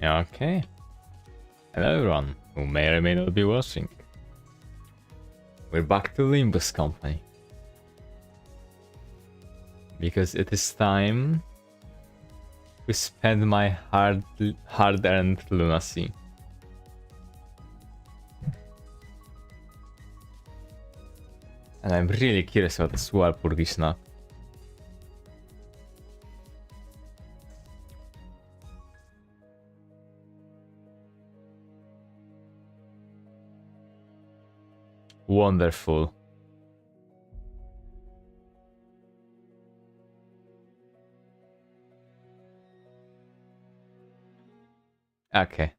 Okay. Hello everyone who may or may not be watching. We're back to Limbus company. Because it is time to spend my hard-earned lunacy. And I'm really curious about this gunpurgisnight. Wonderful. Okay.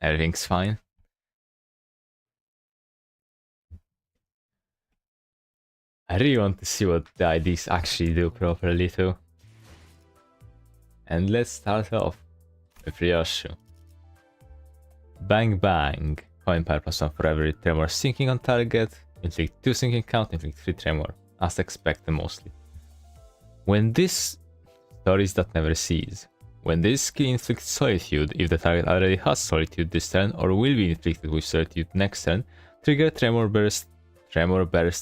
Everything's fine. I really want to see what the IDs actually do properly too. And let's start off with Ryoshu. Bang bang. Coin power +1 for every tremor sinking on target. Inflict 2 sinking count, inflict 3 tremor. As expected mostly. When this stories that never cease. When this skill inflicts solitude, if the target already has solitude this turn or will be inflicted with solitude next turn, trigger tremor burst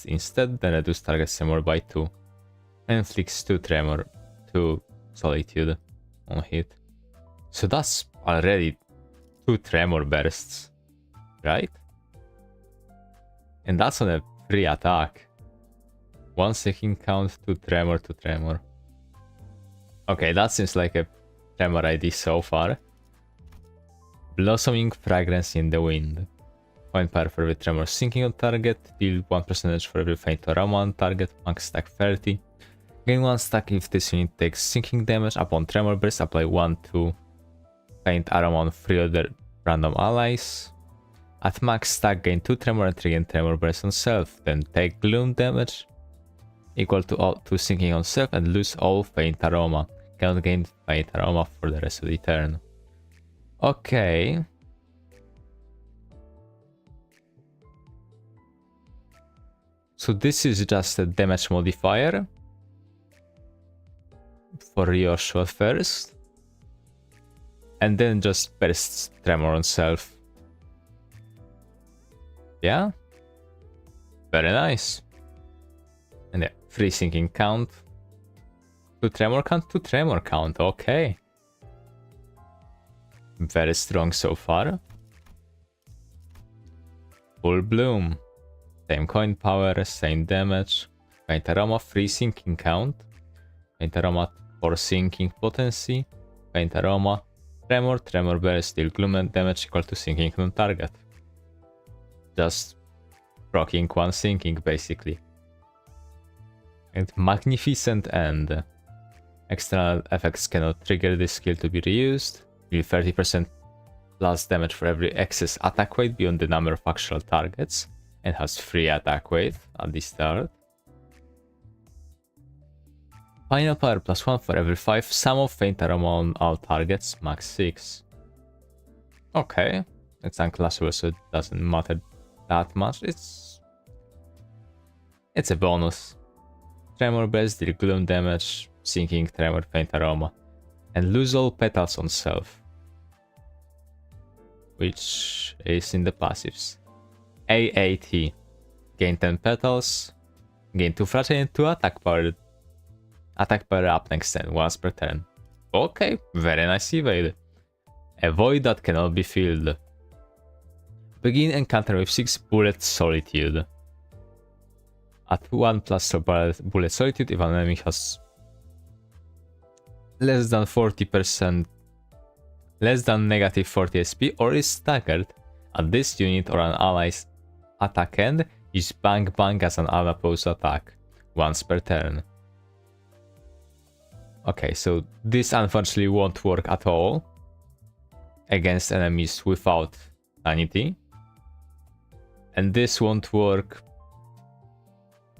instead, then reduce target tremor by 2. And inflicts 2 tremor to solitude on hit. So that's already 2 tremor bursts. Right? And that's on a free attack. 1 sinking count, 2 tremor, 2 tremor. Okay, that seems like a tremor ID so far. Blossoming fragrance in the wind. Point power for every tremor sinking on target. Deal 1% for every faint aroma on target. Max stack 30. Gain 1 stack if this unit takes sinking damage. Upon tremor burst, apply 1 to faint aroma on 3 other random allies. At max stack, gain 2 tremor and regain tremor burst on self. Then take gloom damage equal to all 2 sinking on self and lose all faint aroma. Cannot gain faint aroma for the rest of the turn. Okay. So this is just a damage modifier for Ryoshu at first. And then just bursts tremor on self. Yeah? Very nice. And yeah, 3 sinking count. 2 tremor count, 2 tremor count, okay. Very strong so far. Full bloom. Same coin power, same damage. Faint aroma, 3 sinking count. Faint aroma, 4 sinking potency. Faint aroma, tremor burst, deal gloom and damage equal to sinking on target. Just proccing 1 sinking basically. And magnificent end. External effects cannot trigger this skill to be reused. Deal 30% plus damage for every excess attack weight beyond the number of actual targets. And has free attack weight at the start. Final power +1 for every 5. Sum of faint aroma on all targets, max 6. Okay. It's unclassable, so it doesn't matter that much. It's a bonus. Tremor burst, deal gloom damage, sinking tremor, faint aroma. And lose all petals on self. Which is in the passives. AAT. Gain 10 petals. Gain 2 fragile and 2 attack power. Attack power up next turn, once per turn. Okay, very nice evade. A void that cannot be filled. Begin encounter with 6 bullet solitude. At 1+ bullet solitude, if an enemy has less than 40%, less than negative 40 SP, or is staggered at this unit or an ally's attack end, use bang bang as an unopposed attack, once per turn. Okay, so this unfortunately won't work at all against enemies without sanity. And this won't work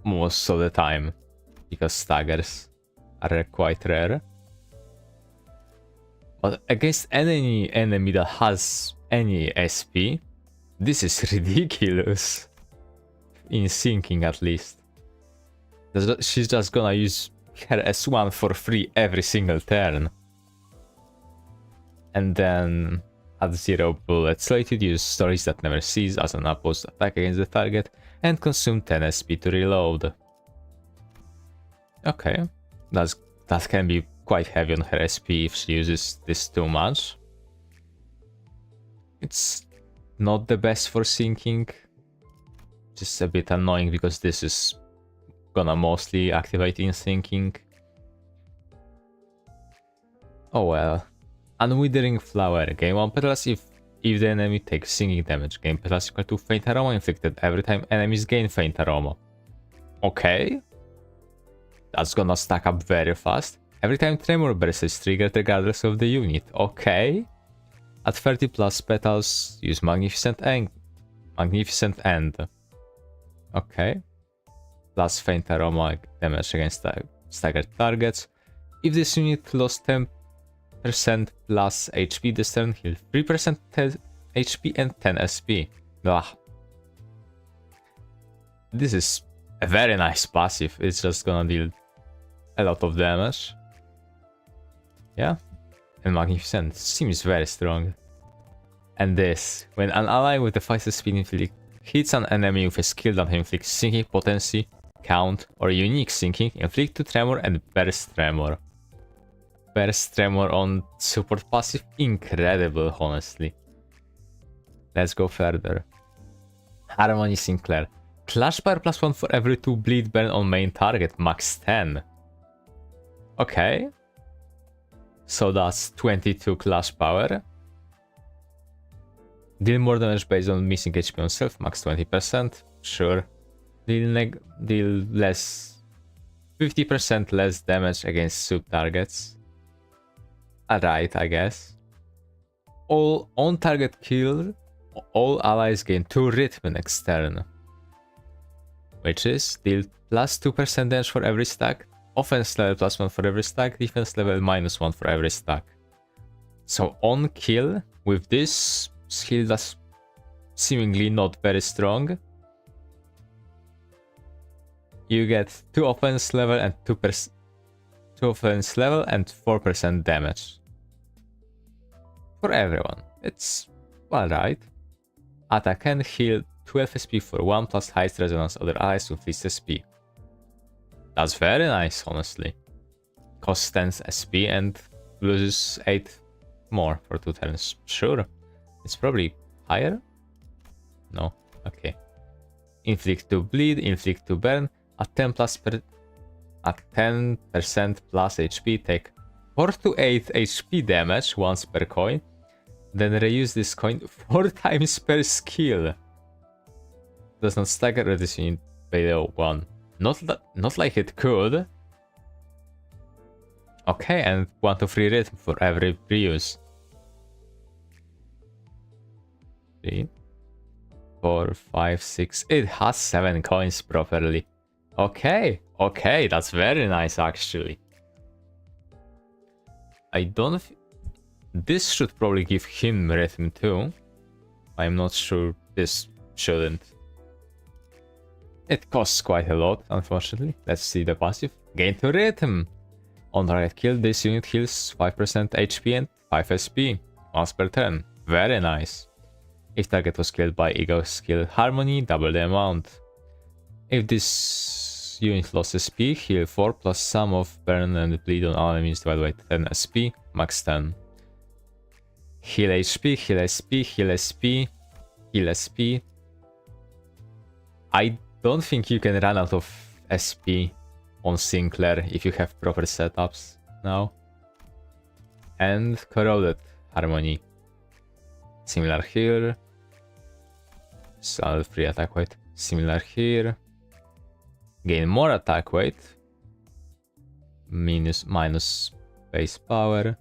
most of the time, because staggers are quite rare. But against any enemy that has any SP, this is ridiculous. In sinking at least. She's just gonna use her S1 for free every single turn. And then at 0 bullet slated, use stories that never cease as an opposed attack against the target, and consume 10 SP to reload. Okay, that can be quite heavy on her SP if she uses this too much. It's not the best for sinking, just a bit annoying because this is gonna mostly activate in sinking. Oh well. Unwithering Flower. Gain 1 petals if the enemy takes sinking damage. Gain petals equal to faint aroma inflicted every time enemies gain faint aroma. Okay. That's gonna stack up very fast. Every time Tremor Burst is triggered regardless of the unit. Okay. At 30 plus petals, use Magnificent End. Okay. Plus faint aroma damage against staggered targets. If this unit lost 10% plus HP this turn, heal 3% HP and 10 SP. Ugh. This is a very nice passive. It's just gonna deal a lot of damage. Yeah. And Magnificent seems very strong. And this, when an ally with the fastest speed inflict hits an enemy with a skill that inflicts sinking potency, count, or unique sinking, inflict 2 tremor and burst tremor. Burst tremor on support passive, incredible, honestly. Let's go further. Harmony Sinclair. Clash power +1 for every 2 bleed burn on main target, max 10. Okay. So that's 22 clash power. Deal more damage based on missing HP on self, max 20%. Sure. Deal less, 50% less damage against sub targets. Alright, I guess. All on target kill, all allies gain 2 rhythm next turn. Which is deal plus 2% damage for every stack, offense level +1 for every stack, defense level -1 for every stack. So on kill, with this skill that's seemingly not very strong, you get 2 offense level and 2 offense level and 4% damage. For everyone. It's alright. Attack and heal 12 SP for 1 plus highest resonance other allies with least SP. That's very nice, honestly. Costs 10 SP and loses 8 more for 2 turns. Sure. It's probably higher? No. Okay. Inflict 2 bleed, inflict 2 burn. At 10% plus HP, take 4 to 8 HP damage once per coin. Then reuse this coin 4 times per skill. Does not stagger reduce unit below 1. Not like it could. Okay, and 1 to 3 rhythm for every reuse. 3, 4, 5, 6. It has 7 coins properly. Okay, that's very nice actually. I don't... This should probably give him rhythm too. I'm not sure this shouldn't. It costs quite a lot, unfortunately. Let's see the passive. Gain 2 rhythm. On target kill, this unit heals 5% HP and 5 SP once per turn. Very nice. If target was killed by Ego skill Harmony, double the amount. If this unit lost SP, heal 4 plus sum of burn and bleed on all enemies divided by 10 SP, max 10. Heal HP, heal SP, heal SP, heal SP. I don't think you can run out of SP on Sinclair if you have proper setups now. And Corroded Harmony. Similar here. So free attack weight. Similar here. Gain more attack weight. Minus base power.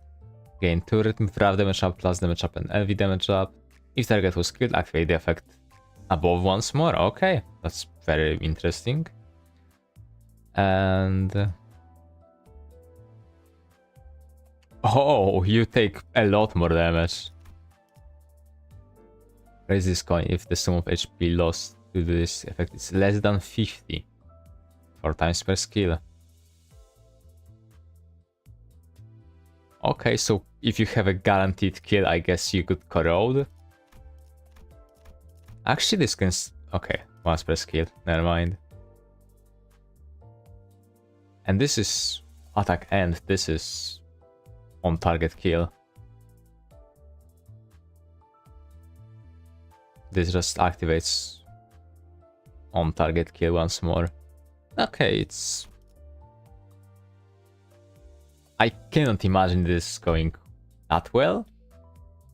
Gain 2 rhythm, rough damage up, plus damage up, and heavy damage up. If target was killed, activate the effect above once more. Okay, that's very interesting. And... oh, you take a lot more damage. Raise this coin if the sum of HP lost to this effect is less than 50. 4 times per skill. Okay, so if you have a guaranteed kill, I guess you could corrode. Actually, this can... Okay, once per skill, never mind. And this is attack end, this is on target kill. This just activates on target kill once more. Okay, it's... I cannot imagine this going that well.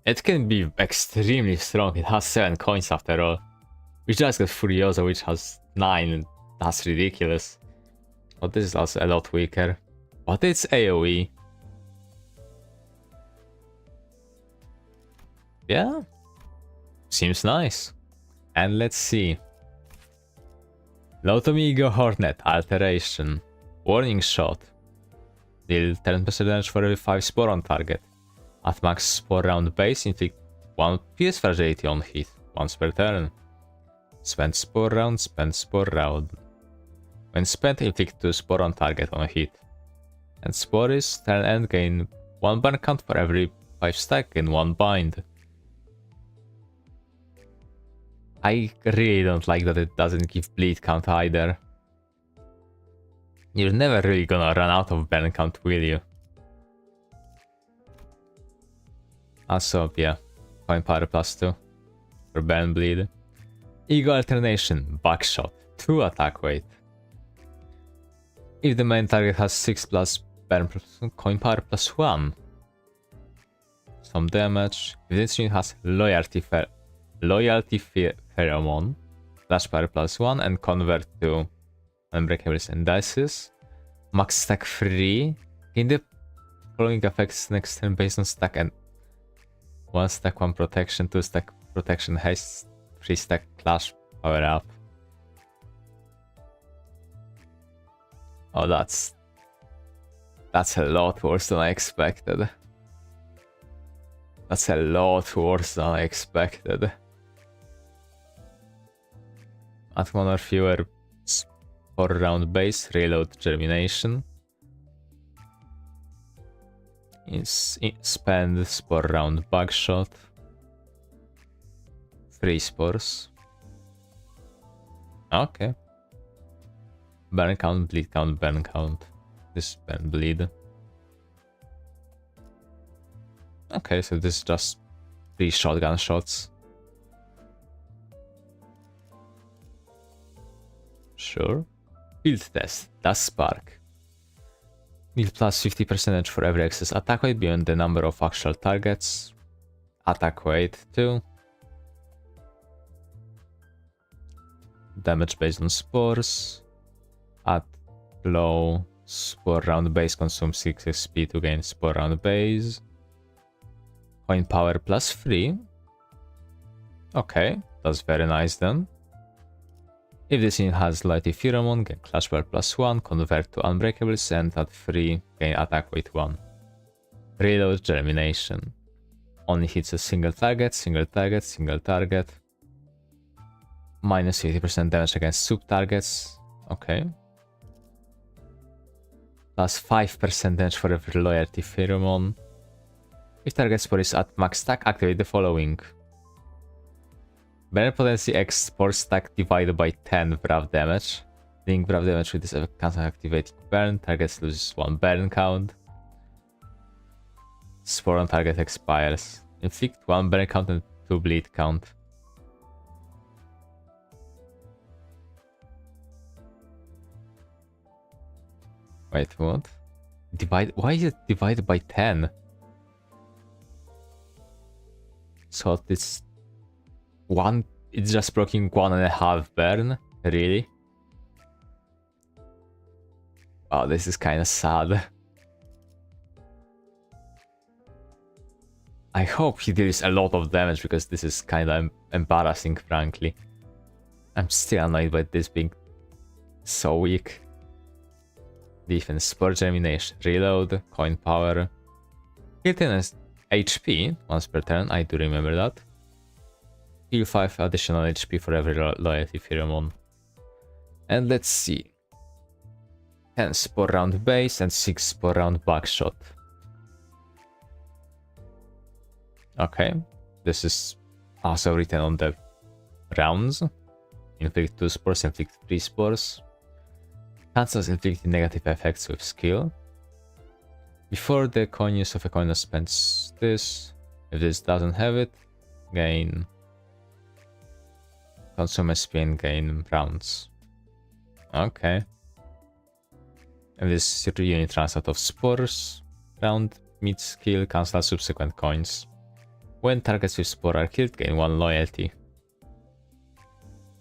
It can be extremely strong, it has 7 coins after all. We just got Furiosa, which has 9, that's ridiculous. But this is also a lot weaker. But it's AoE. Yeah. Seems nice. And let's see. Lotomigo Hornet, Alteration. Warning Shot. Deal 10% damage for every 5 spore on target. At max spore round base, inflict 1 PS fragility on hit, once per turn. Spend spore round, spend spore round. When spent, inflict 2 spore on target on a hit. And spore is turn end, gain 1 burn count for every 5 stack and 1 bind. I really don't like that it doesn't give bleed count either. You're never really gonna run out of burn count, will you? Also, yeah, coin power +2 for burn bleed. Ego Alternation, Buckshot, 2 attack weight. If the main target has 6 plus burn plus coin power +1. Some damage. If this unit has Loyalty Pheromone, Flash power +1 and convert to Unbreakables and Dices. Max stack 3. In the following effects next turn based on stack and 1 stack 1 protection, 2 stack protection haste, 3 stack clash power up. Oh, that's a lot worse than I expected. That's a lot worse than I expected. At 1 or fewer spore round base, reload Germination. Spend spore round Bugshot. 3 spores. Okay. Burn count, bleed count, burn count. This is burn bleed. Okay, so this is just 3 shotgun shots. Sure. Field test. Dust Spark. Deal plus 50% for every excess attack weight beyond the number of actual targets. Attack weight 2. Damage based on spores. At low, spore round base consume 6 XP to gain spore round base. Coin power +3. Okay, that's very nice then. If this unit has Loyalty Pheromone, gain Clash Power +1, convert to Unbreakables, and at 3, gain Attack Weight 1. Reload Germination. Only hits a single target, single target, single target. Minus 50% damage against sub targets. Okay. Plus 5% damage for every Loyalty Pheromone. If target spore is at max stack, activate the following. Burn potency X spore stack divided by 10 Brav damage. Link Brav damage with this effect cancel activating burn. Target loses 1 burn count. Spore on target expires. Inflict 1 burn count and 2 bleed count. Wait, what? Why is it divided by 10? So it's it's just proccing 1.5 burn? Really? Oh, this is kinda sad. I hope he deals a lot of damage because this is kinda embarrassing, frankly. I'm still annoyed by this being so weak. Defense, Spore Germination, Reload, Coin Power. Heal 10 HP once per turn, I do remember that. Heal 5 additional HP for every Loyalty Pheromone. And let's see. 10 Spore Round Base and 6 Spore Round Buckshot. Okay, this is also written on the rounds. Inflict 2 spores, inflict 3 spores. Cancels inflicting negative effects with skill. Before the coin use of a coin spends this. If this doesn't have it, gain consume SP and gain rounds. Okay. And this unit runs out of spores. Round meets skill, cancel subsequent coins. When targets with spore are killed, gain 1 loyalty.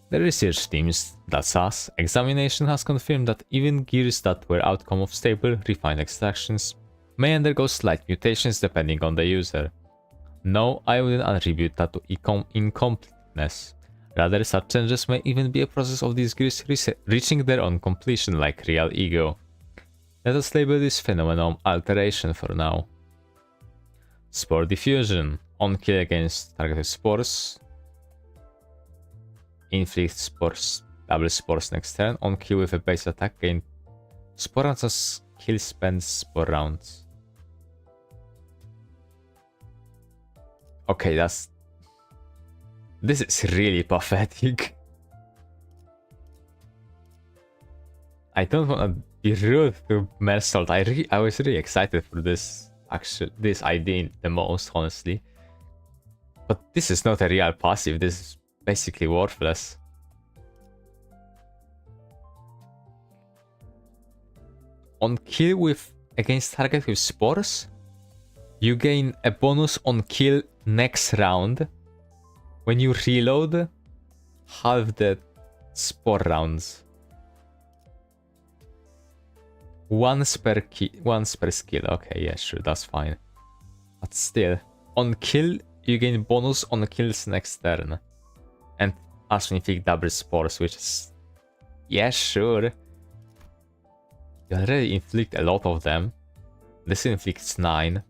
The research team's, that's us, examination has confirmed that even gears that were outcome of stable, refined extractions may undergo slight mutations depending on the user. No, I wouldn't attribute that to incompleteness. Rather, such changes may even be a process of these gears reaching their own completion like real ego. Let us label this phenomenon alteration for now. Spore diffusion. On kill against targeted spores. Inflict spores, double spores next turn. On kill with a base attack, gain spore rounds as kill spends spore rounds. Okay, this is really pathetic. I don't want to be rude to Mersault. I was really excited for this idea the most, honestly. But this is not a real passive. This is basically worthless. On kill with against target with spores, you gain a bonus on kill next round. When you reload, half the spore rounds. Once per skill. Okay, yeah, sure, that's fine. But still, on kill, you gain bonus on kills next turn. And also inflict double spores, which is... yeah, sure. You already inflict a lot of them. This inflicts 9.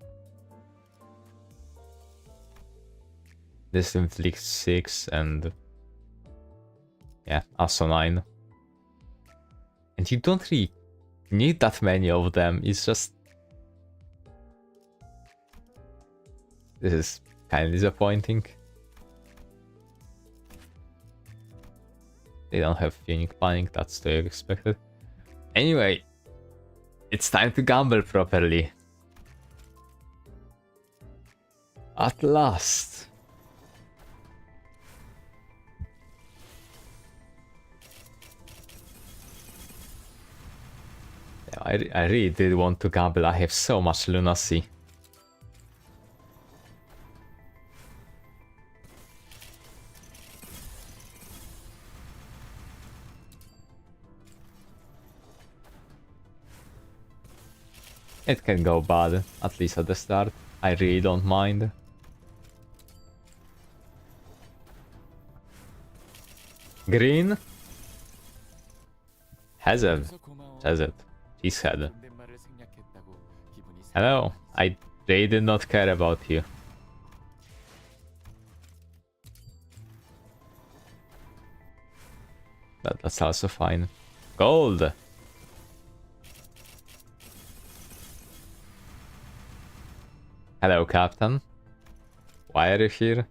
This inflicts 6 and... yeah, also 9. And you don't really need that many of them, it's just... this is kind of disappointing. They don't have unique panic, that's to be expected. Anyway, it's time to gamble properly. At last. Yeah, I really did want to gamble, I have so much lunacy. It can go bad, at least at the start. I really don't mind. Green? Has it. Says it. He said. Hello, I really did not care about you. That's also fine. Gold! Hello, Captain. Why are you here?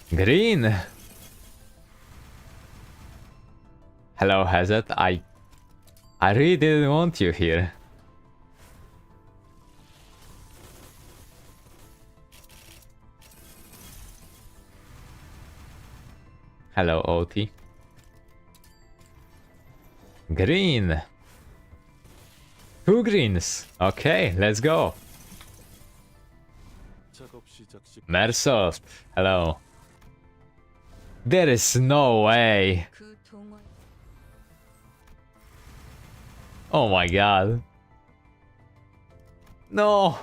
Green! Hello, Hazard. I really didn't want you here. Hello, OT. Green. 2 greens. Okay, let's go. Mersault. Hello. There is no way. Oh my god. No.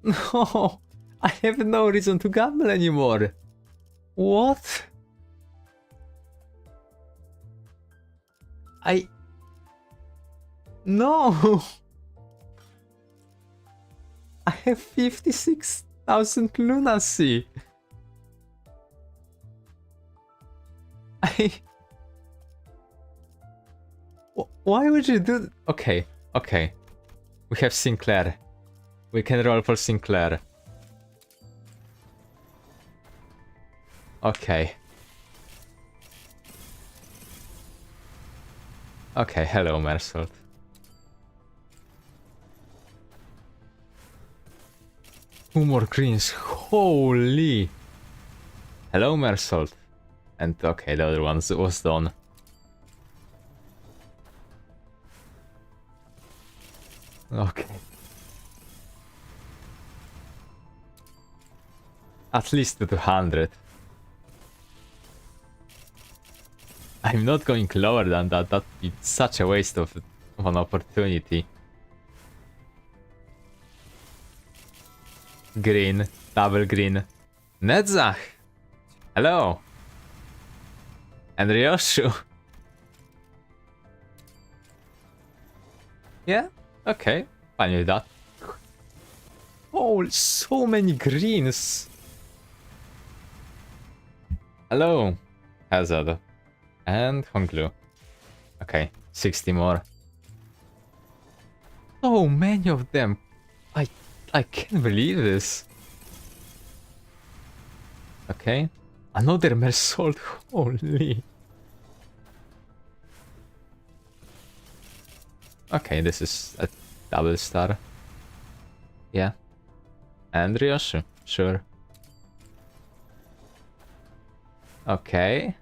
No. I have no reason to gamble anymore. What? No! I have 56,000 lunacy. Why would you do... Okay, okay. We have Sinclair. We can roll for Sinclair. Okay. Okay, hello, Mersault. Two more greens. Holy! Hello, Mersault. And okay, the other one was done. Okay. At least to 200. I'm not going lower than that. That'd be such a waste of an opportunity. Green. Double green. Nedzach! Hello! And Ryoshu. Yeah? Okay. Fine with that. Oh, so many greens! Hello, Hazard. And Honglu. Okay, 60 more. So many of them. I can't believe this. Okay. Another Mersault. Holy. Okay, this is a double star. Yeah. And Ryoshu. Sure. Okay.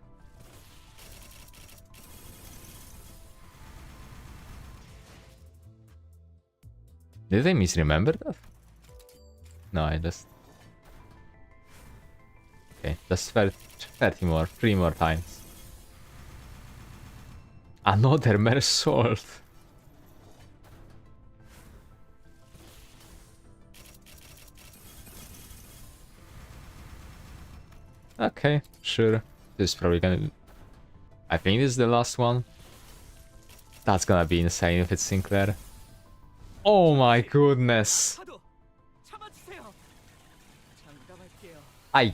Did I misremember that? No, I just... Okay, just 30 more, 3 more times. Another Mersault. Okay, sure. This is probably gonna... I think this is the last one. That's gonna be insane if it's Sinclair. Oh my goodness! I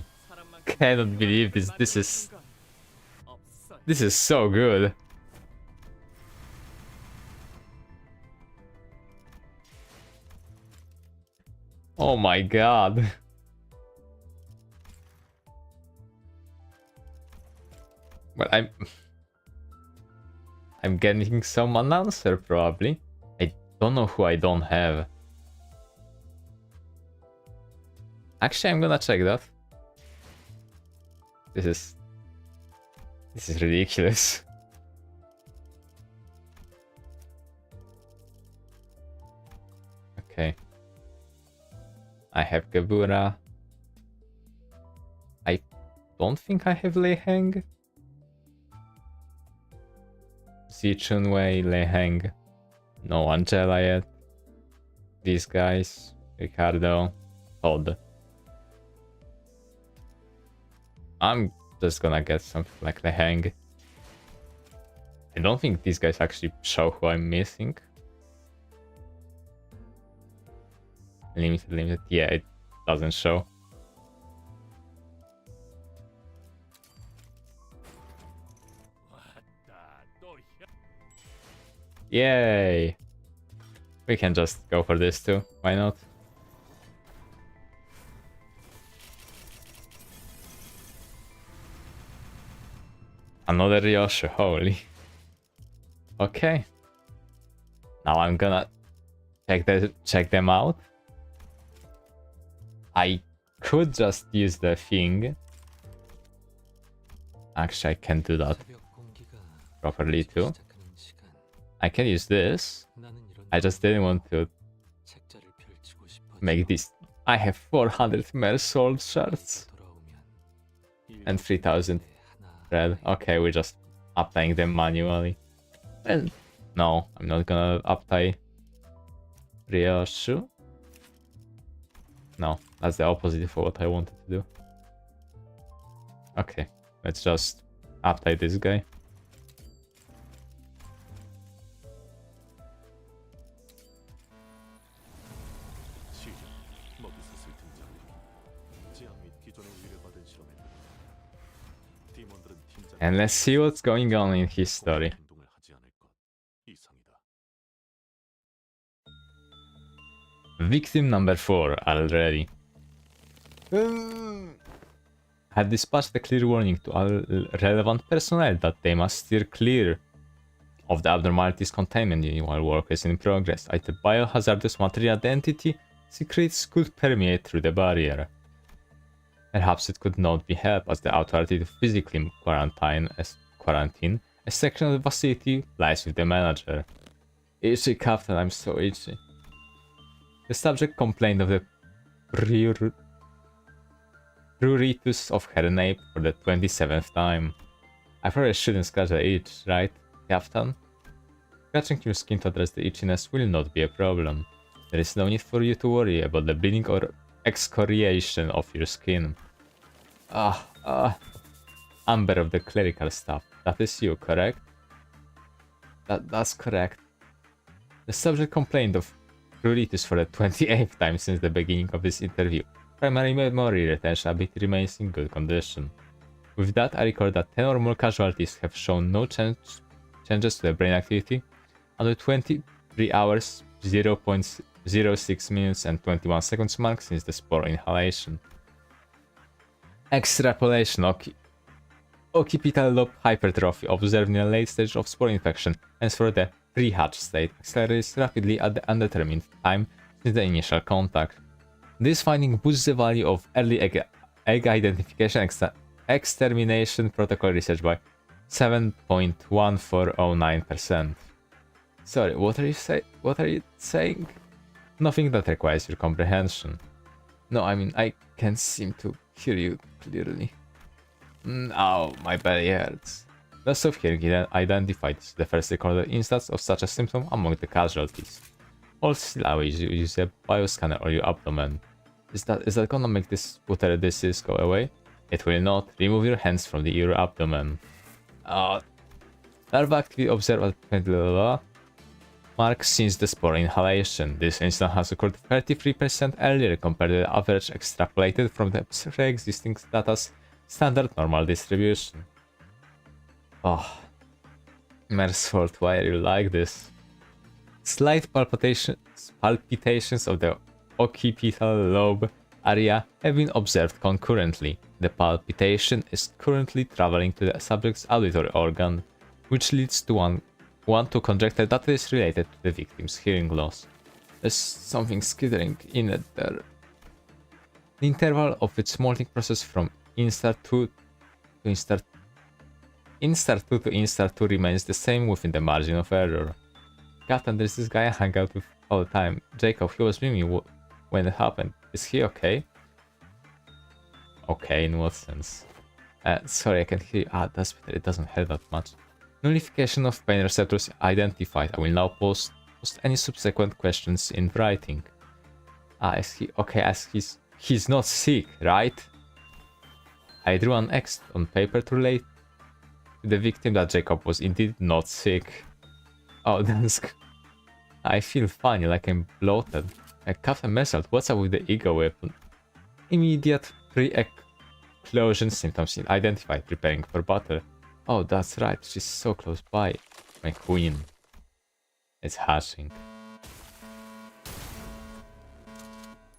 cannot believe this. This is so good. Oh my god. Well, I'm getting some announcer probably. I don't know who I don't have. Actually, I'm gonna check that. This is ridiculous. Okay. I have Gebura. I don't think I have Lei Heng. Zichunwei, Lei Heng. No Angela yet. These guys. Ricardo. Todd. I'm just gonna get something like Lei Heng. I don't think these guys actually show who I'm missing. Limited. Yeah, it doesn't show. Yay! We can just go for this too. Why not? Another Ryoshu, holy. Okay. Now I'm gonna check them out. I could just use the thing. Actually, I can do that properly too. I can use this. I just didn't want to make this. I have 400 Mersault shards and 3000 red. Okay, we're just uptying them manually. Well, no, I'm not gonna uptie Ryoshu. No, that's the opposite of what I wanted to do. Okay, let's just uptie this guy. And let's see what's going on in his story. Victim number 4 already. Had dispatched a clear warning to all relevant personnel that they must steer clear of the abnormalities containment unit while work is in progress. As the biohazardous material identity secrets could permeate through the barrier. Perhaps it could not be helped as the authority to physically quarantine a section of the facility lies with the manager. Itchy, Captain, I'm so itchy. The subject complained of the pruritus of her nape for the 27th time. I probably shouldn't scratch the itch, right, Captain? Scratching your skin to address the itchiness will not be a problem. There is no need for you to worry about the bleeding or excoriation of your skin. Amber of the clerical staff. That is you, correct? That's correct. The subject complained of pruritus for the 28th time since the beginning of this interview. Primary memory retention ability remains in good condition. With that, I record that 10 or more casualties have shown no changes to the brain activity on the 23 hours, 0.06 minutes and 21 seconds mark since the spore inhalation. Extrapolation occipital lobe hypertrophy observed in a late stage of spore infection, hence for the pre-hatch state, accelerates rapidly at the undetermined time since the initial contact. This finding boosts the value of early egg identification extermination protocol research by 7.1409%. Sorry, what are you saying? Nothing that requires your comprehension. No, I mean, I can't seem to hear you clearly. Ow, my belly hurts. Loss of hearing identified the first recorded instance of such a symptom among the casualties. Hold still always use a bioscanner or your abdomen. Is that gonna make this whatever this is go away? It will not. Remove your hands from your abdomen. Larva activity observed at mark since the spore inhalation. This instance has occurred 33% earlier compared to the average extrapolated from the pre-existing data's standard normal distribution. Merciful, why are you like this? Slight palpitations of the occipital lobe area have been observed concurrently. The palpitation is currently traveling to the subject's auditory organ, which leads to one to conjecture that it is related to the victim's hearing loss. There's something skittering in it there. The interval of its molting process from instar 2 to instar 2 remains the same within the margin of error. Captain, there's this guy I hang out with all the time. Jacob, he was with me when it happened. Is he okay? Okay, in what sense? Sorry, I can't hear you. That's better. It doesn't hurt that much. Nullification of pain receptors identified. I will now post any subsequent questions in writing. Is he okay? As he's not sick, right? I drew an X on paper to relate to the victim that Jacob was indeed not sick. Oh, that's... I feel funny, like I'm bloated. Captain Messelt, what's up with the ego weapon? Immediate pre-explosion symptoms identified, preparing for battle. Oh, that's right, she's so close by. My queen. It's hashing.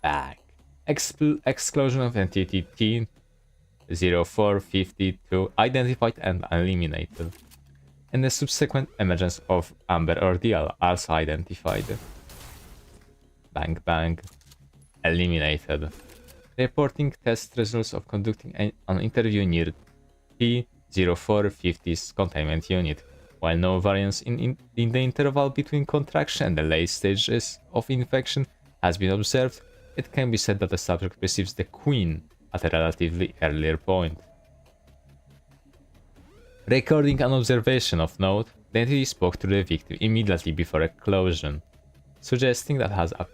Bang. Exclusion of entity T0452 identified and eliminated. And the subsequent emergence of Amber Ordeal also identified. Bang bang. Eliminated. Reporting test results of conducting an interview near T0450's containment unit. While no variance in the interval between contraction and the late stages of infection has been observed, it can be said that the subject receives the Queen at a relatively earlier point. Recording an observation of note, the entity spoke to the victim immediately before explosion, suggesting that it has a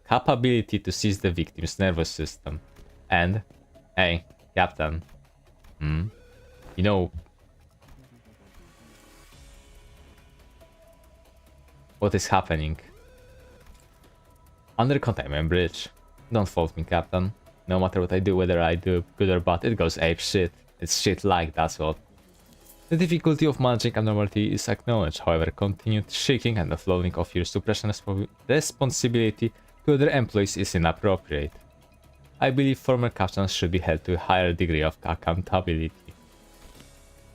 capability to seize the victim's nervous system. And, hey, Captain, you know what is happening under containment bridge. Don't fault me, Captain. No matter what I do, whether I do good or bad, it goes ape shit. It's shit like, that's what. The difficulty of managing abnormality is acknowledged, however, continued shaking and the floating of your suppression responsibility to other employees is inappropriate. I believe former captains should be held to a higher degree of accountability.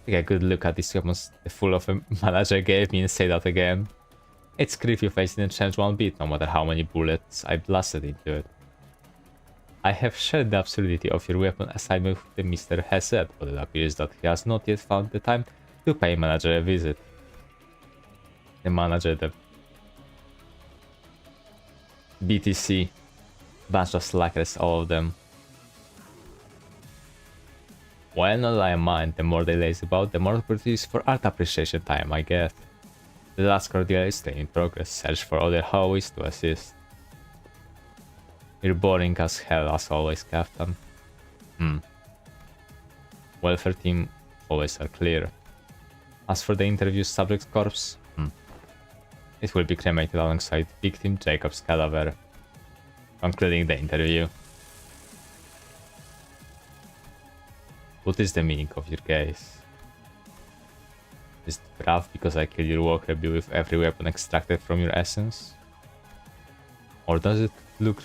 Take a good look at these weapons the fool of a manager gave me and say that again. Its creepy face didn't change one bit, no matter how many bullets I blasted into it. I have shared the absurdity of your weapon aside with the Mr. has said, but it appears that he has not yet found the time to pay manager a visit. The manager, the BTC, bunch of slackers, all of them. Well, not that I mind, the more they laze about, the more opportunities for art appreciation time I get. The last cordial is still in progress, search for other hallways to assist. You're boring as hell as always, Captain. Welfare team always are clear. As for the interview subject corpse, it will be cremated alongside victim Jacob's cadaver. Concluding the interview. What is the meaning of your case? Is it rough because I killed your worker bee with every weapon extracted from your essence? Or does it look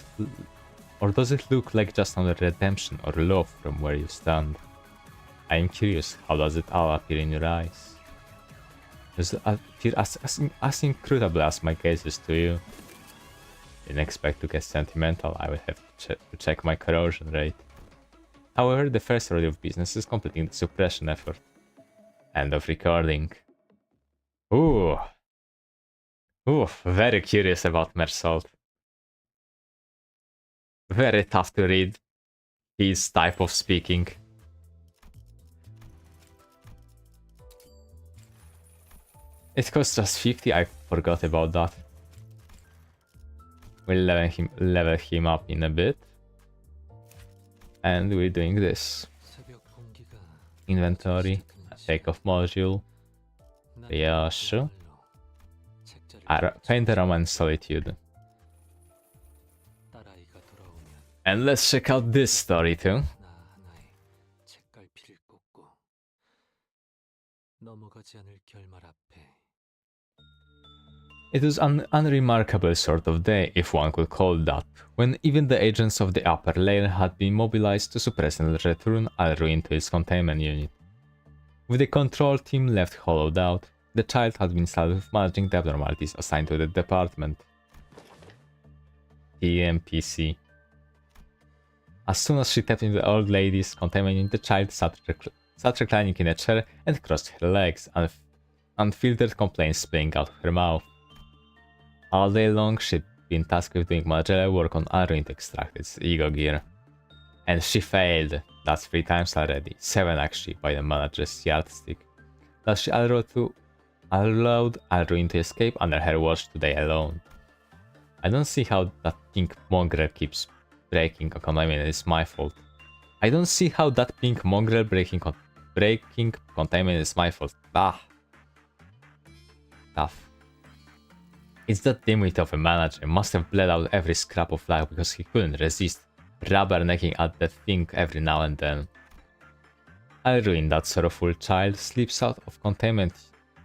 like just another redemption or love from where you stand? I am curious, how does it all appear in your eyes? Does it appear as incredible as my case is to you? Didn't expect to get sentimental, I will have to check my corrosion rate. However, the first order of business is completing the suppression effort. End of recording. Ooh, very curious about Mersault. Very tough to read his type of speaking. It costs just 50, I forgot about that. We'll level him up in a bit. And we're doing this. Inventory, take-off module, Riash, Paint the Roman Solitude. And let's check out this story too. It was an unremarkable sort of day, if one could call that, when even the agents of the upper layer had been mobilized to suppress and return Alruin to its containment unit. With the control team left hollowed out, the child had been saddled with managing the abnormalities assigned to the department. TMPC. As soon as she tapped into the old lady's containment unit, the child sat reclining in a chair and crossed her legs, unfiltered complaints spilling out of her mouth. All day long, she'd been tasked with doing managerial work on Alruin to extract its ego gear. And she failed. That's 3 times already. 7 actually, by the manager's yardstick. Thus she allowed Alruin to escape under her watch today alone. I don't see how that pink mongrel keeps breaking a containment is my fault. I don't see how that pink mongrel breaking containment is my fault. Bah. Tough. It's that dimwit of a manager, must have bled out every scrap of life because he couldn't resist rubbernecking at that thing every now and then. Alruin, that sorrowful child, slips out of containment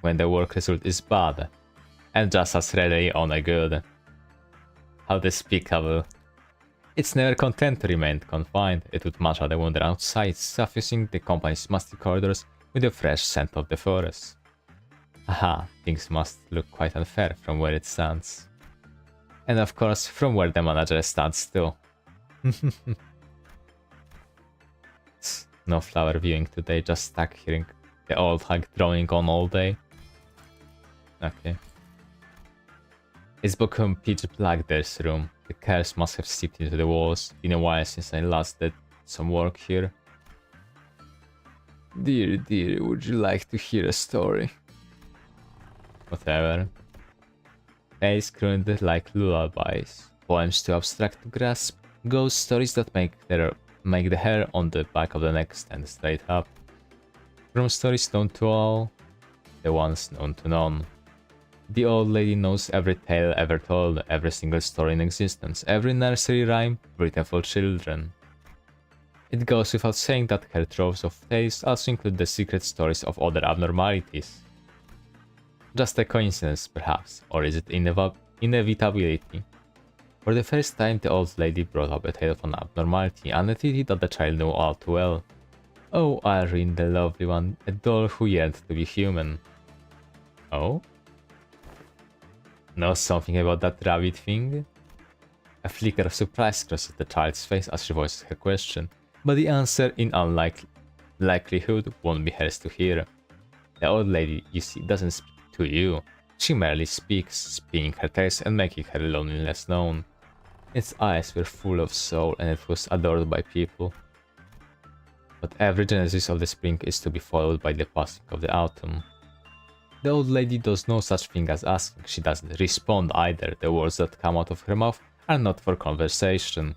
when the work result is bad, and just as readily on a good. How despicable. It's never content to remain confined, it would much rather wander outside, suffusing the company's musty corridors with the fresh scent of the forest. Aha, things must look quite unfair from where it stands. And of course, from where the manager stands too. No flower viewing today, just stuck hearing the old hag droning on all day. Okay. It's become pitch black, this room. The curse must have seeped into the walls. Been a while since I last did some work here. Dear, dear, would you like to hear a story? Whatever. Tales crooned like lullabies, poems too abstract to grasp, ghost stories that make the hair on the back of the neck stand straight up. From stories known to all, the ones known to none. The old lady knows every tale ever told, every single story in existence, every nursery rhyme written for children. It goes without saying that her troves of tales also include the secret stories of other abnormalities. Just a coincidence, perhaps, or is it inevitability? For the first time, the old lady brought up a tale of an abnormality, an entity that the child knew all too well. Oh, Irene, the lovely one, a doll who yearned to be human. Oh? Know something about that rabbit thing? A flicker of surprise crosses the child's face as she voices her question, but the answer, in likelihood, won't be hers to hear. The old lady, you see, doesn't speak to you. She merely speaks, spinning her tales and making her loneliness known. Its eyes were full of soul and it was adored by people. But every genesis of the spring is to be followed by the passing of the autumn. The old lady does no such thing as asking, she doesn't respond either, the words that come out of her mouth are not for conversation.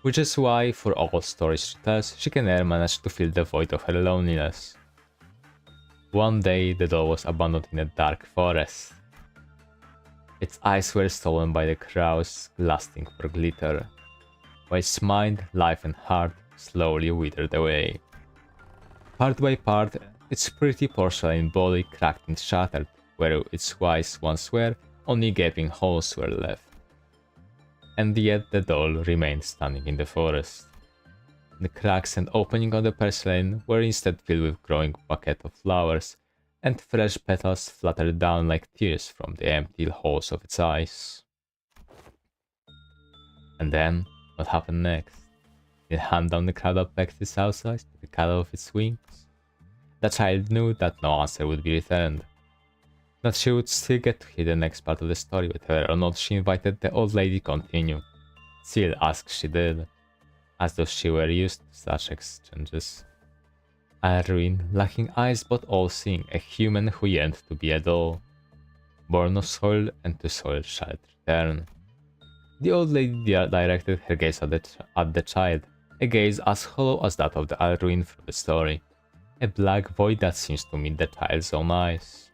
Which is why, for all stories she tells, she can never manage to fill the void of her loneliness. One day, the doll was abandoned in a dark forest. Its eyes were stolen by the crows, lusting for glitter, while its mind, life and heart slowly withered away. Part by part, its pretty porcelain body cracked and shattered, where its eyes once were, only gaping holes were left. And yet the doll remained standing in the forest. The cracks and opening of the porcelain were instead filled with growing bouquet of flowers, and fresh petals fluttered down like tears from the empty holes of its eyes. And then, what happened next? It hand down the crowd that packed its outsides to the color of its wings. The child knew that no answer would be returned. That she would still get to hear the next part of the story, whether or not she invited the old lady continue. Still ask she did, as though she were used to such exchanges. Irene, lacking eyes but all-seeing, a human who yearned to be a doll. Born of soil and to soil shall return. The old lady directed her gaze at the child, a gaze as hollow as that of the Irene from the story. A black void that seems to meet the child's own eyes.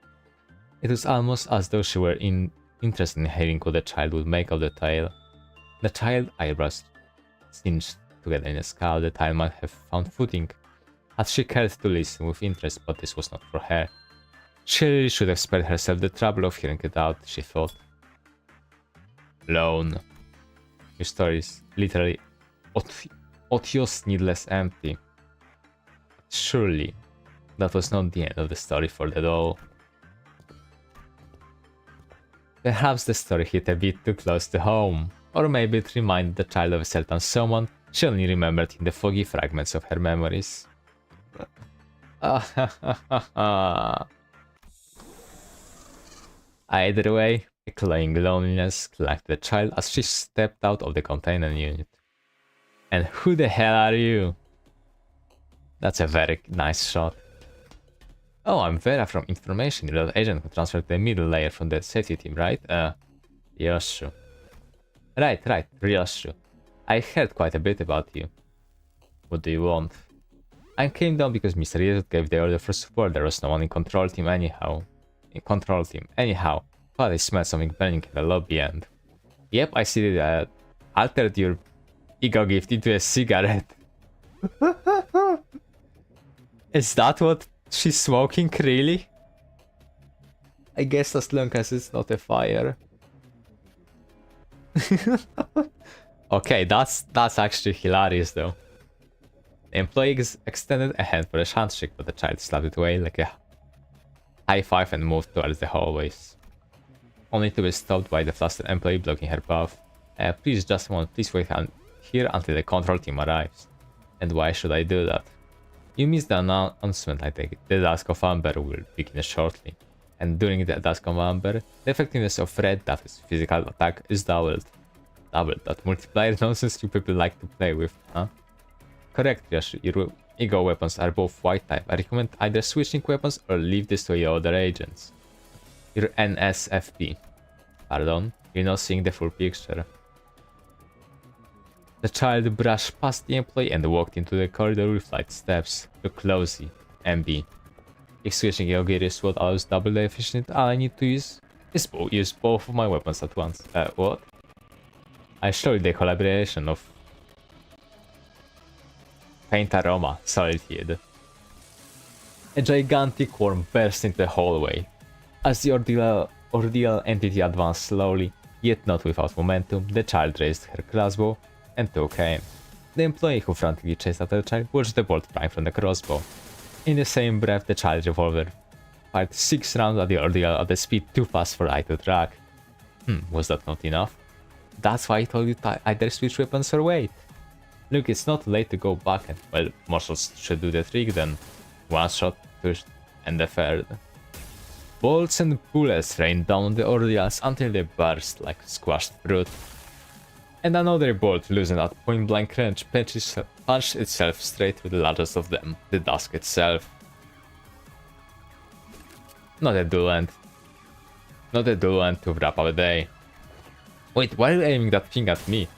It was almost as though she were interested in hearing what the child would make of the tale. The child's eyebrows cinched together in a scowl. The child might have found footing, had she cared to listen with interest, but this was not for her. She really should have spared herself the trouble of hearing it out, she thought. Alone. Your story is literally odious, needless, empty. Surely, that was not the end of the story for the doll. Perhaps the story hit a bit too close to home, or maybe it reminded the child of a certain someone she only remembered in the foggy fragments of her memories. Either way, a cloying loneliness clung to the child as she stepped out of the containment unit. And who the hell are you? That's a very nice shot. Oh, I'm Vera from Information, you're the agent who transferred the middle layer from the safety team, right? Yes, true. Right, real true. I heard quite a bit about you. What do you want? I came down because Mr. Yezut gave the order for support. There was no one in control team anyhow. But I smelled something burning in the lobby and... Yep, I see that altered your ego gift into a cigarette. Is that what she's smoking, really? I guess as long as it's not a fire. Okay, that's actually hilarious though. The employee extended a hand for a handshake, but the child slapped it away like a high five and moved towards the hallways. Only to be stopped by the flustered employee blocking her path. Please, just a moment, please wait here until the control team arrives. And why should I do that? You missed the announcement, I take it. The Dusk of Amber will begin shortly. And during the Dusk of Amber, the effectiveness of red, that is physical attack, is doubled. That multiplier nonsense you people like to play with, huh? Correct, Yoshi. Your ego weapons are both white type. I recommend either switching weapons or leave this to your other agents. Your NSFP. Pardon, you're not seeing the full picture. The child brushed past the employee and walked into the corridor with light steps. Look closely. MB. If switching your gear is what allows double the efficient, all I need to use is use both of my weapons at once. What? I showed the collaboration of Paint Aroma, Solid Head. A gigantic worm burst into the hallway. As the ordeal entity advanced slowly, Yet not without momentum, the child raised her crossbow and took aim. The employee who frantically chased after the child watched the bolt flying from the crossbow. In the same breath, the child's revolver fired 6 rounds at the ordeal at a speed too fast for eye to track. Was that not enough? That's why I told you to either switch weapons or wait. Look, it's not late to go back and, well, marshals should do the trick then. One shot, two, and the third. Bolts and bullets rained down on the ordeals until they burst like squashed fruit. And another bolt loosened at point-blank range punched itself straight through the largest of them, the dusk itself. Not a dull end. Not a dull end to wrap up a day. Wait, why are you aiming that thing at me?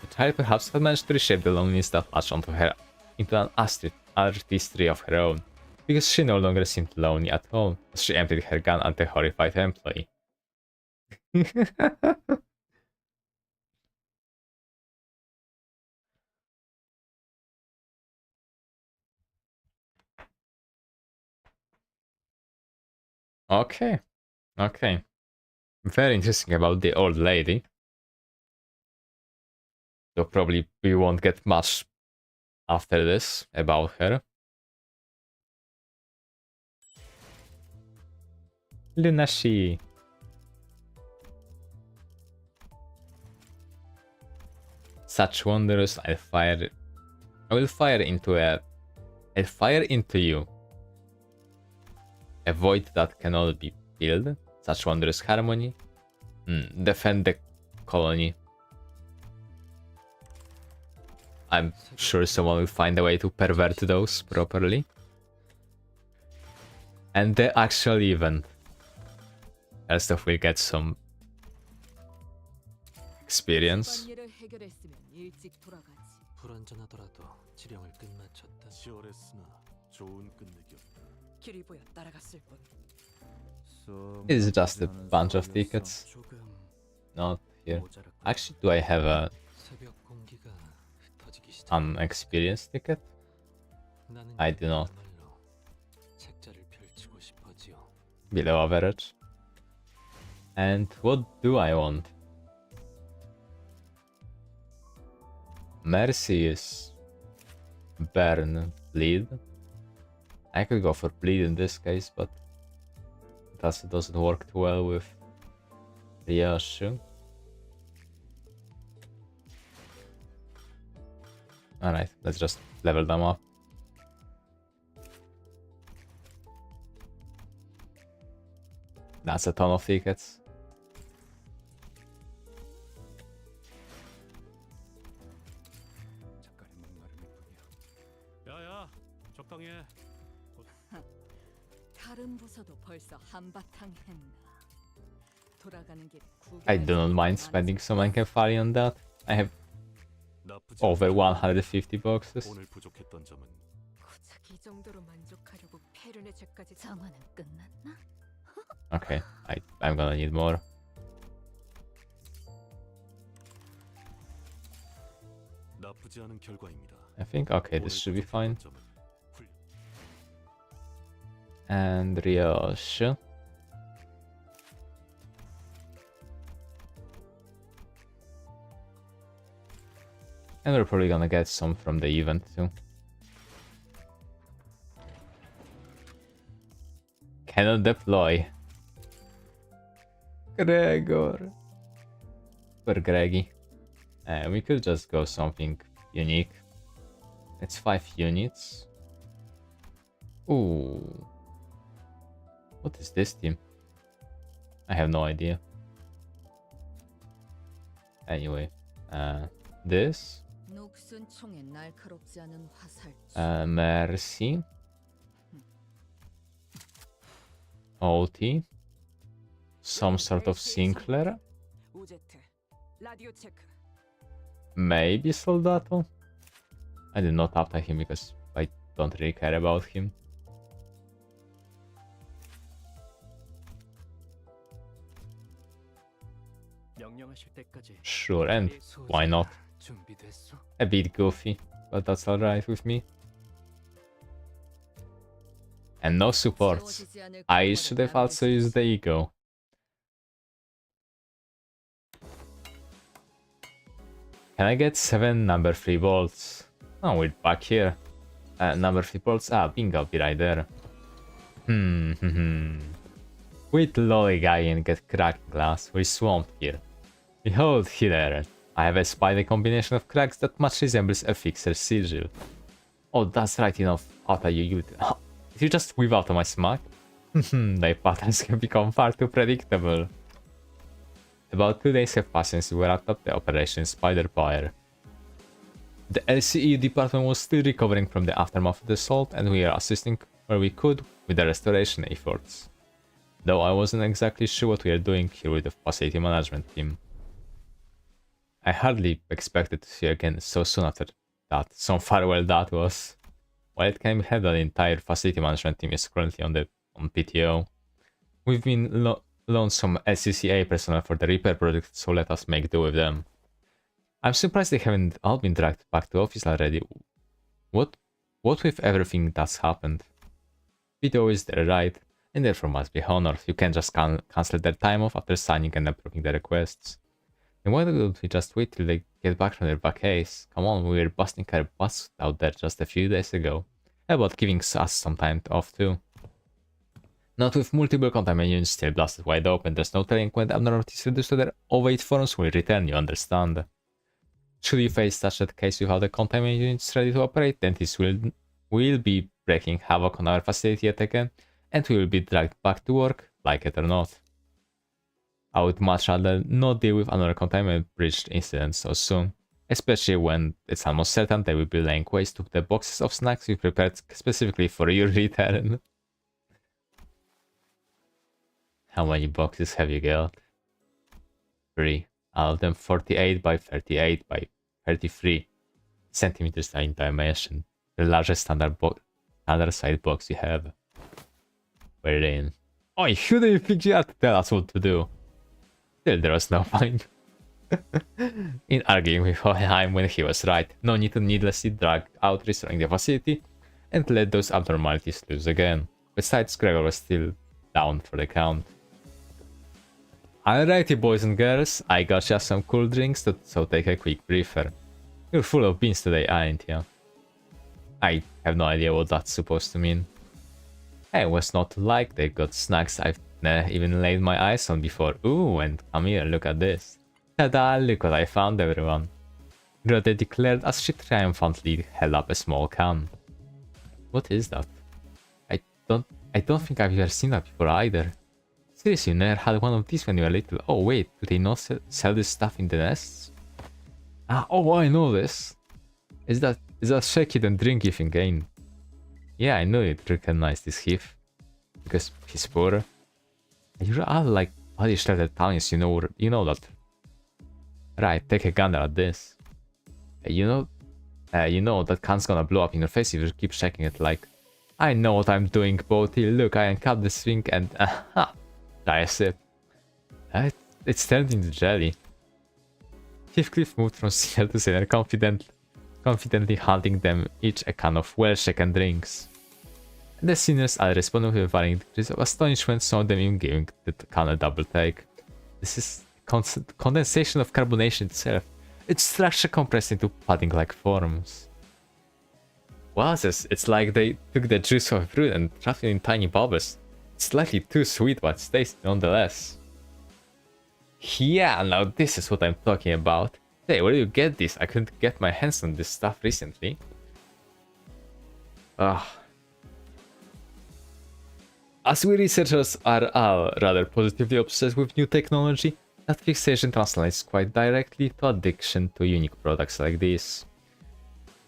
The child perhaps had managed to reshape the loneliness that latched onto her into an artistry of her own, because she no longer seemed lonely at all as she emptied her gun at the horrified employee. Okay, okay. Very interesting about the old lady. So probably we won't get much after this about her. Lunashi. Such wonders I will fire into you. A void that cannot be filled. Such wondrous harmony. Defend the colony. I'm sure someone will find a way to pervert those properly. And the actual event. First off, we'll get some experience. It's just a bunch of tickets. Not here. Actually, do I have an experience ticket? I do not. Below average. And what do I want? Mercy is burn, bleed. I could go for bleed in this case, but that doesn't work too well with Ryoshu. Alright, let's just level them up. That's a ton of tickets. I do not mind spending some Enkefali on that. I have over 150 boxes. Okay, I'm gonna need more. I think, okay, this should be fine. And Ryoshu. And we're probably gonna get some from the event too. Cannot deploy. Gregor. For Greggy. We could just go something unique. It's 5 units. Ooh. What is this team? I have no idea. Anyway, this. Mercy. OT. Some sort of Sinclair. Maybe Soldato. I did not after him because I don't really care about him. Sure, and why not? A bit goofy, but that's alright with me. And no supports. I should have also used the ego. Can I get 7 number 3 bolts? Oh, we're back here. Number 3 bolts. Ah, bingo, I'll be right there. With lolly guy and get cracked glass. We're swamped here. Behold here. I have spied a combination of cracks that much resembles a fixer sigil. Oh, that's right enough. Auto you. Did you just weave out of my smack? Thy patterns have become far too predictable. About 2 days have passed since we wrapped up the Operation Spider Fire. The LCE department was still recovering from the aftermath of the assault, and we are assisting where we could with the restoration efforts. Though I wasn't exactly sure what we are doing here with the facility management team. I hardly expected to see you again so soon after that. Some farewell that was. While it can be heard that the entire facility management team is currently on PTO, we've been loaned some SCCA personnel for the repair project, so let us make do with them. I'm surprised they haven't all been dragged back to office already. What with everything that's happened? PTO is their right, and therefore must be honored. You can't just cancel their time off after signing and approving the requests. And why don't we just wait till they get back from their vacays? Come on, we were busting our butts out there just a few days ago. How about giving us some time off too? Not with multiple containment units still blasted wide open, there's no telling when the abnormalities reduced to their ovate forms will return, you understand. Should you face such a case without the containment units ready to operate, then this will be breaking havoc on our facility yet again, and we will be dragged back to work, like it or not. I would much rather not deal with another containment breach incident so soon, especially when it's almost certain they will be laying waste to the boxes of snacks we prepared specifically for your return. How many boxes have you got? 3. All of them 48 by 38 by 33 centimeters in dimension. The largest standard size box you have. We're in. Oh, who do you think you had to tell us what to do? Still, there was no point in arguing with Hohenheim when he was right. No need to needlessly drag out restoring the facility and let those abnormalities loose again. Besides, Gregor was still down for the count. Alrighty boys and girls, I got you some cool drinks, so take a quick briefer. You're full of beans today, aren't you? I have no idea what that's supposed to mean. Hey, it was not like they got snacks I've never even laid my eyes on before. Ooh, and come here, look at this. Ta-da, look what I found, everyone. Grote declared as she triumphantly held up a small can. What is that? I don't think I've ever seen that before either. Seriously, you never had one of these when you were little. Oh wait, do they not sell this stuff in the nests? Ah, oh, I know this. Is that shake it and drink it again? Yeah, I know you'd recognize this Heath. Because he's poor. You're all like body shredded Italians, you know that. Right, take a gander at this. You know that can's gonna blow up in your face if you keep shaking it like. I know what I'm doing, Boaty. Look, I uncapped this thing and try a sip. It's turned into jelly. Heathcliff moved from senior to senior, confidently handing them each a can of well-shaken drinks. The seniors all responded with varying degrees of astonishment, some of them even giving the can a double take. This is condensation of carbonation itself. It's structure compressed into pudding-like forms. Wowzers, it's like they took the juice of a fruit and trapped it in tiny bubbles. It's slightly too sweet, but it's tasty nonetheless. Yeah, now this is what I'm talking about. Hey, where do you get this? I couldn't get my hands on this stuff recently. As we researchers are all rather positively obsessed with new technology, that fixation translates quite directly to addiction to unique products like this.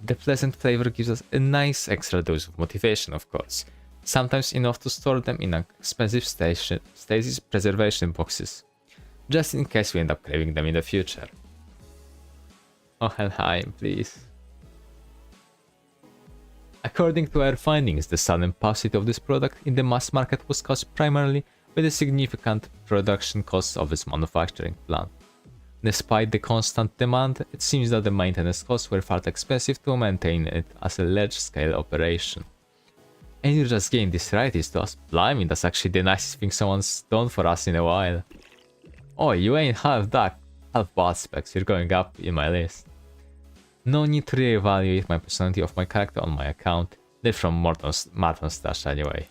The pleasant flavor gives us a nice extra dose of motivation, of course, sometimes enough to store them in expensive stasis preservation boxes, just in case we end up craving them in the future. Oh, Helheim, please. According to our findings, the sudden paucity of this product in the mass market was caused primarily by the significant production costs of its manufacturing plant. Despite the constant demand, it seems that the maintenance costs were far too expensive to maintain it as a large-scale operation. And you just gained this right to us. Blimey, that's actually the nicest thing someone's done for us in a while. Oh, you ain't half bad specs, you're going up in my list. No need to reevaluate my personality of my character on my account. They're from Martin's stash anyway.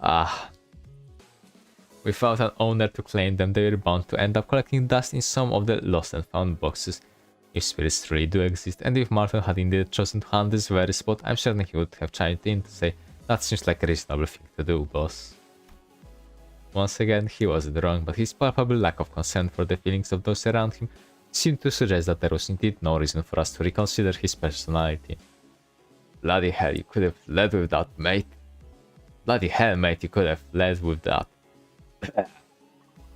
Ah. Without an owner to claim them, they were bound to end up collecting dust in some of the lost and found boxes. If spirits really do exist, and if Martin had indeed chosen to hunt this very spot, I'm certain he would have chimed in to say, that seems like a reasonable thing to do, boss. Once again, he wasn't wrong, but his palpable lack of concern for the feelings of those around him seemed to suggest that there was indeed no reason for us to reconsider his personality. Bloody hell, you could have led with that, mate. Bloody hell, mate, you could have led with that.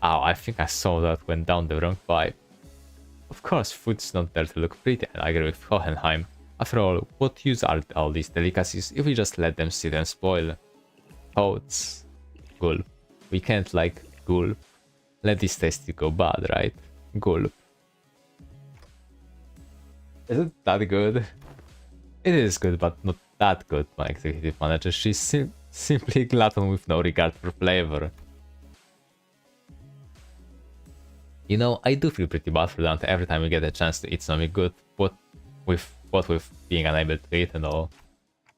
Ow, I think I saw that went down the wrong pipe. Of course, food's not there to look pretty, and I agree with Hohenheim. After all, what use are all these delicacies if we just let them sit and spoil? Oats. Gulp. We can't, like, gulp. Let this tasty go bad, right? Gulp. Isn't that good? It is good, but not that good, my executive manager. She's simply glutton with no regard for flavor. You know, I do feel pretty bad for Dante every time we get a chance to eat something good, what with being unable to eat and all.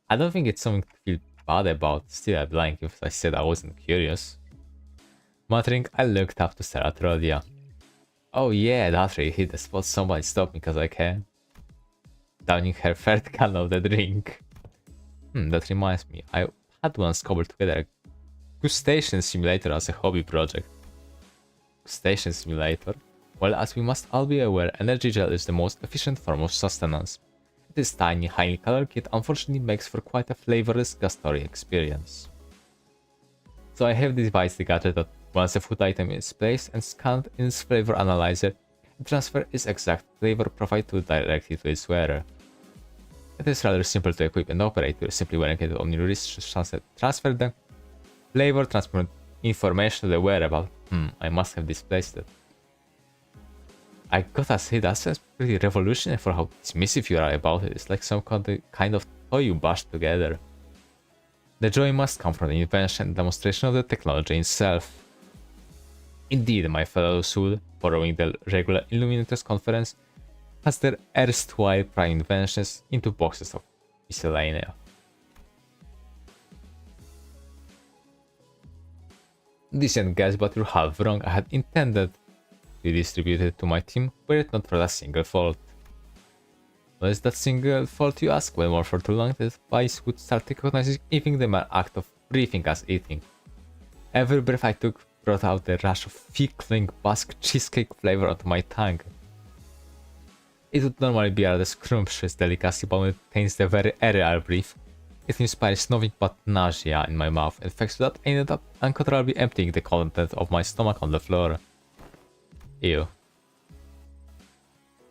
I don't think it's something to feel bad about, still I'm lying if I said I wasn't curious. Muttering, I looked up to stare at Rhodia. Oh yeah, that really hit the spot, somebody stop me cause I can. Downing her third can of the drink. That reminds me, I had once cobbled together a gustation simulator as a hobby project. Station simulator? Well, as we must all be aware, energy gel is the most efficient form of sustenance. It is tiny, highly caloric, yet unfortunately makes for quite a flavorless gustatory experience. So I have devised the gadget that once a food item is placed and scanned in its flavor analyzer, it transfers its exact flavor profile directly to its wearer. It is rather simple to equip and operate, you're simply wearing it on your wrist to transfer the flavor transparent information to the wearer about I must have displaced it. I gotta say, that sounds pretty revolutionary for how dismissive you are about it. It's like some kind of toy you bashed together. The joy must come from the invention and demonstration of the technology itself. Indeed, my fellow Soul, following the regular Illuminators conference, has their erstwhile prime inventions into boxes of miscellanea. Decent guess, but you're half wrong. I had intended to distribute it to my team, were it not for that single fault. What is that single fault, you ask? Well, more for too long, the spice would start recognizing even the mere act of breathing as eating. Every breath I took brought out the rush of thick-cling Basque cheesecake flavor onto my tongue. It would normally be a rather scrumptious delicacy, but when it taints the very air I breathe, it inspires nothing but nausea in my mouth, and thanks to that I ended up uncontrollably emptying the content of my stomach on the floor. Ew.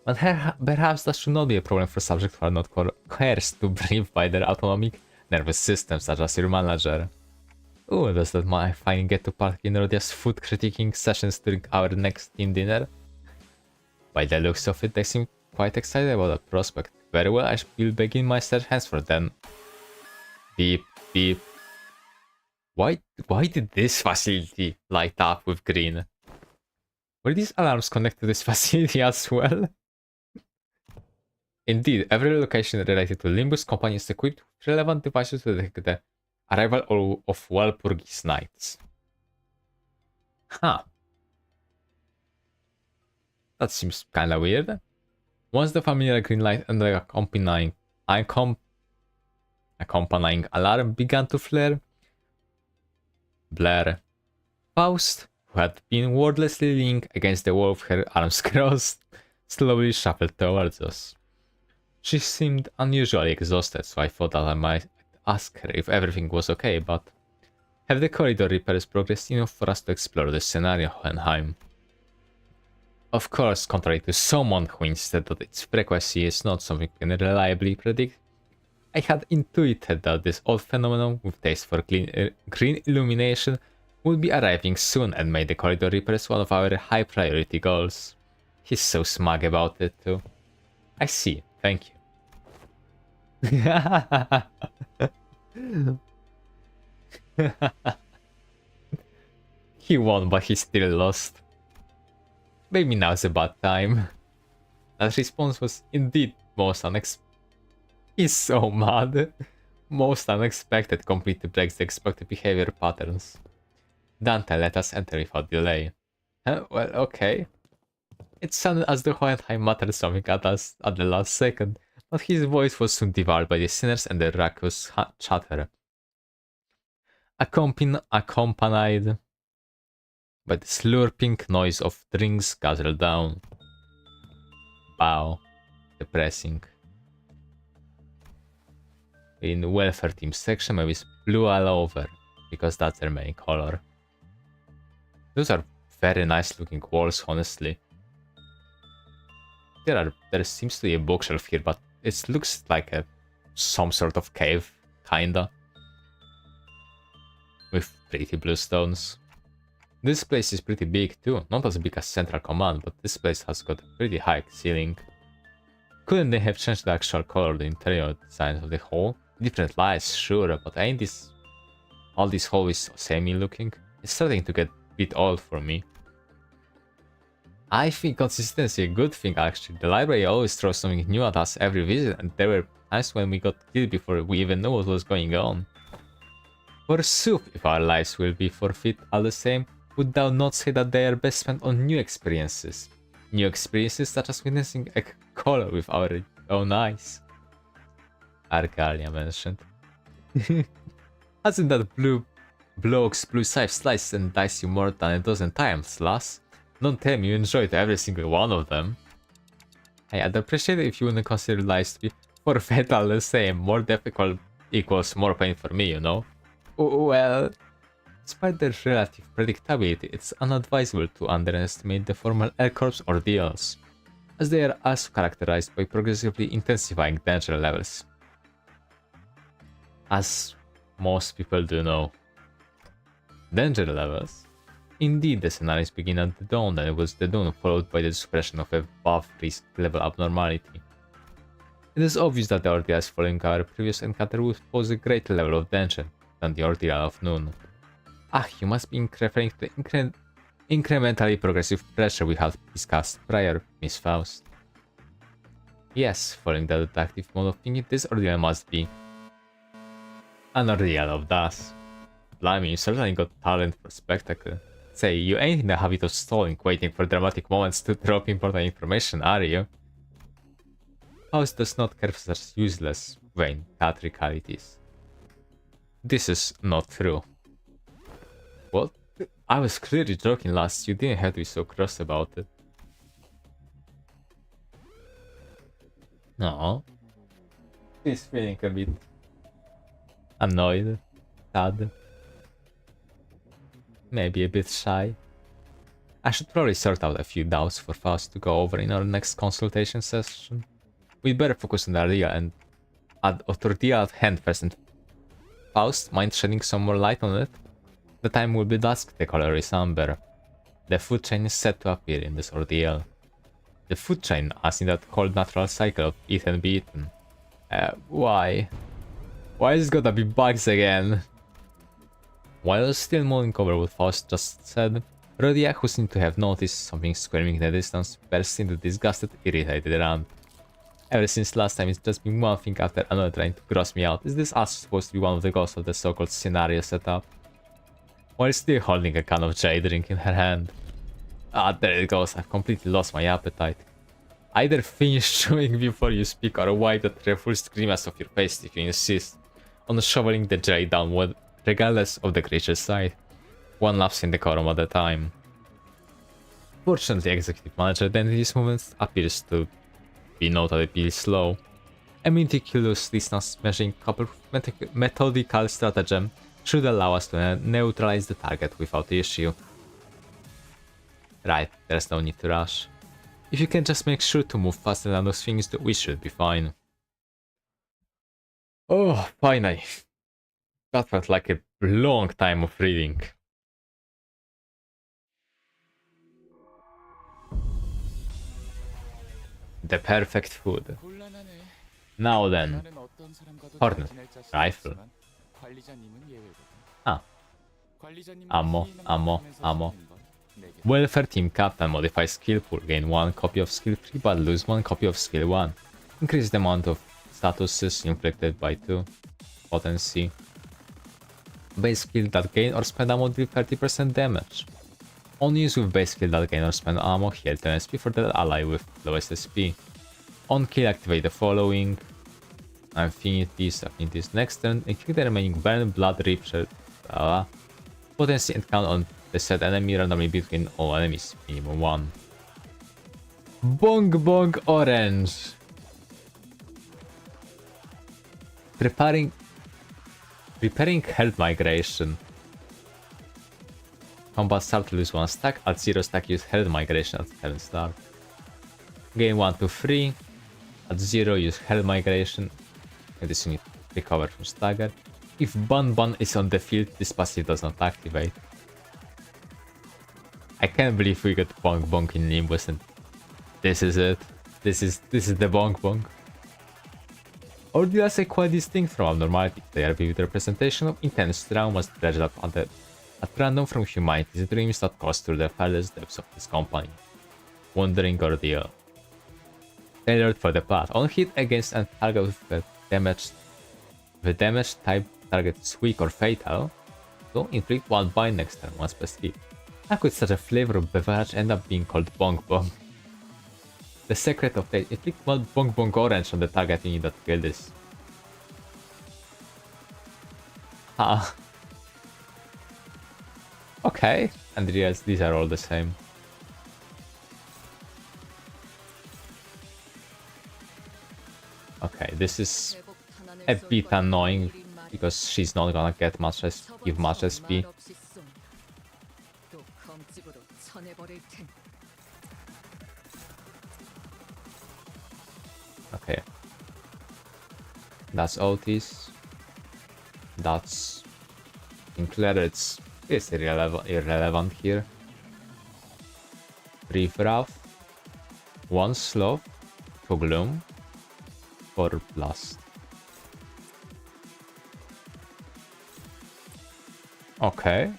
But perhaps that should not be a problem for subjects who are not coerced to breathe by their autonomic nervous system, such as your manager. Ooh, does that my finally get to partake in Rhodia's food critiquing sessions during our next team dinner? By the looks of it, they seem quite excited about that prospect. Very well, I will begin my search henceforth then. Beep, beep. Why did this facility light up with green? Were these alarms connected to this facility as well? Indeed, every location related to Limbus company is equipped with relevant devices to detect the arrival of Walpurgisnights. Huh. That seems kinda weird. Once the familiar green light and the accompanying alarm began to blare, Faust, who had been wordlessly leaning against the wall with her arms crossed, slowly shuffled towards us. She seemed unusually exhausted, so I thought that I might ask her if everything was okay, but have the corridor repairs progressed enough for us to explore the scenario, Hohenheim? Of course, contrary to someone who insisted that its frequency is not something we can reliably predict, I had intuited that this odd phenomenon with taste for green illumination would be arriving soon and made the corridor repairs one of our high priority goals. He's so smug about it too. I see, thank you. He won, but he still lost. Maybe now's a bad time. That response was indeed most unexpected. He's so mad. Most unexpected, completely breaks the expected behavior patterns. Dante, let us enter without delay. Well, okay. It sounded as though Hohenheim muttered something at us at the last second, but his voice was soon devoured by the sinners and the raucous chatter. Accompanied by the slurping noise of drinks gathered down. Wow. Depressing. In welfare team section, maybe it's blue all over, because that's their main color. Those are very nice looking walls, honestly. There seems to be a bookshelf here, but it looks like some sort of cave, kinda. With pretty blue stones. This place is pretty big too, not as big as Central Command, but this place has got a pretty high ceiling. Couldn't they have changed the actual color, the interior design of the hall? Different lights, sure, but ain't all this hall is samey looking? It's starting to get a bit old for me. I think consistency is a good thing actually. The library always throws something new at us every visit, and there were times when we got killed before we even knew what was going on. Forsooth, if our lives will be forfeit all the same, would thou not say that they are best spent on new experiences? New experiences such as witnessing a color with our own eyes. Arcalia mentioned. Hasn't that blue scythe sliced and diced you more than a dozen times, lass? Don't tell me you enjoyed every single one of them. Hey, I'd appreciate it if you wouldn't consider lives to be forfeit all the same. More difficult equals more pain for me, you know? Well, despite their relative predictability, it's unadvisable to underestimate the formal Air Corps ordeals, as they are also characterized by progressively intensifying danger levels. As most people do know. Danger levels? Indeed, the scenarios begin at the dawn, and it was the dawn followed by the suppression of above risk level abnormality. It is obvious that the ordeals following our previous encounter would pose a greater level of danger than the ordeal of noon. Ah, you must be referring to the incrementally progressive pressure we had discussed prior, Miss Faust. Yes, following the deductive mode of thinking, this ordeal must be an ordeal of dust. Blimey, you certainly got talent for spectacle. Say, you ain't in the habit of stalling, waiting for dramatic moments to drop important information, are you? Faust does not care for such useless, vain theatricalities. This is not true. What? I was clearly joking last, you didn't have to be so cross about it. No. He's feeling a bit annoyed, sad. Maybe a bit shy. I should probably sort out a few doubts for Faust to go over in our next consultation session. We'd better focus on the idea and ordeal at hand first. And Faust, mind shedding some more light on it? The time will be dusk, the color is amber. The food chain is set to appear in this ordeal. The food chain, as in that whole natural cycle of eat and be eaten. Why? Why is it gotta be bugs again? While still mulling over what Faust just said, Rodia, who seemed to have noticed something squirming in the distance, burst into disgusted, irritated rant. Ever since last time, it's just been one thing after another trying to gross me out. Is this also supposed to be one of the ghosts of the so-called scenario setup? While still holding a can of jade drink in her hand. Ah, there it goes, I've completely lost my appetite. Either finish chewing before you speak or wipe that repulsed grimace off your face if you insist on shoveling the jade down, regardless of the creature's size. One lapse in decorum at a time. Fortunately, Executive Manager Identity's movement appears to be notably slow. A meticulous distance measuring coupled with methodical stratagem should allow us to neutralize the target without issue. Right, there's no need to rush. If you can just make sure to move faster than those things, we should be fine. Oh, finally. That felt like a long time of reading. The perfect food. Now then. Hornet. Rifle. Ah. Ammo. Welfare Team Captain modify skill pool. Gain 1 copy of skill 3 but lose 1 copy of skill 1. Increase the amount of statuses inflicted by 2. Potency. Base skill that gain or spend ammo deal 30% damage. Only use with base skill that gain or spend ammo, heal 10 SP for that ally with lowest SP. On kill, activate the following affinities. Next turn, and kill the remaining burn, blood, ripshot, potency and count on the said enemy randomly between all enemies, minimum 1. Bong Bong Orange. Repairing health migration. Combat start, lose 1 stack. At 0 stack, use health migration at health start. Gain 1 to 3. At 0, use health migration. And this unit recover from stagger. If Bun is on the field, this passive does not activate. I can't believe we got Bonk Bonk in Limbus and this is it. This is the Bonk Bonk. Ordeals are quite distinct from abnormality. They are vivid representation of intense traumas dredged up at random from humanity's dreams that cost through the farthest depths of this company. Wandering ordeal. Tailored for the path. On hit against a target with the damage type target is weak or fatal, so inflict 1 bind next turn, once per skill. How could such a flavor of beverage end up being called Bonk Bonk? The secret of taste. Inflict 1 Bonk Bonk Orange on the target unit that killed this. Ah. Okay, and yes, these are all the same. Okay, this is a bit annoying because she's not gonna get much give much SP. Okay. That's Otis. That's Sinclair, it's irrelevant here. 3 Wrath, 1 Sloth, 2 Gloom, 4 Blast. Okay.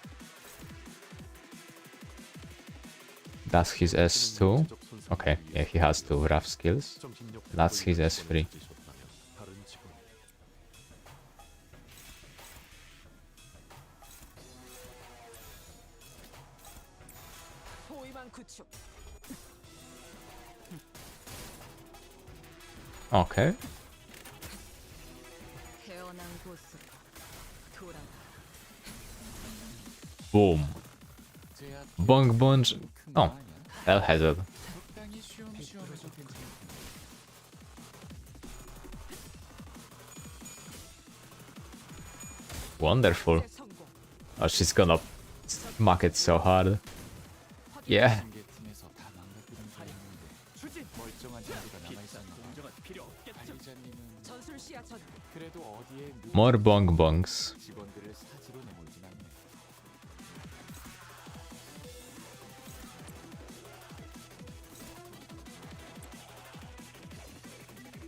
That's his S2. Okay, yeah, he has 2 rough skills. That's his S3. Okay. Boom. Bong Bunch. Oh, Hell Hazard. Wonderful. Oh, she's gonna smack it so hard. Yeah. More Bong Bongs.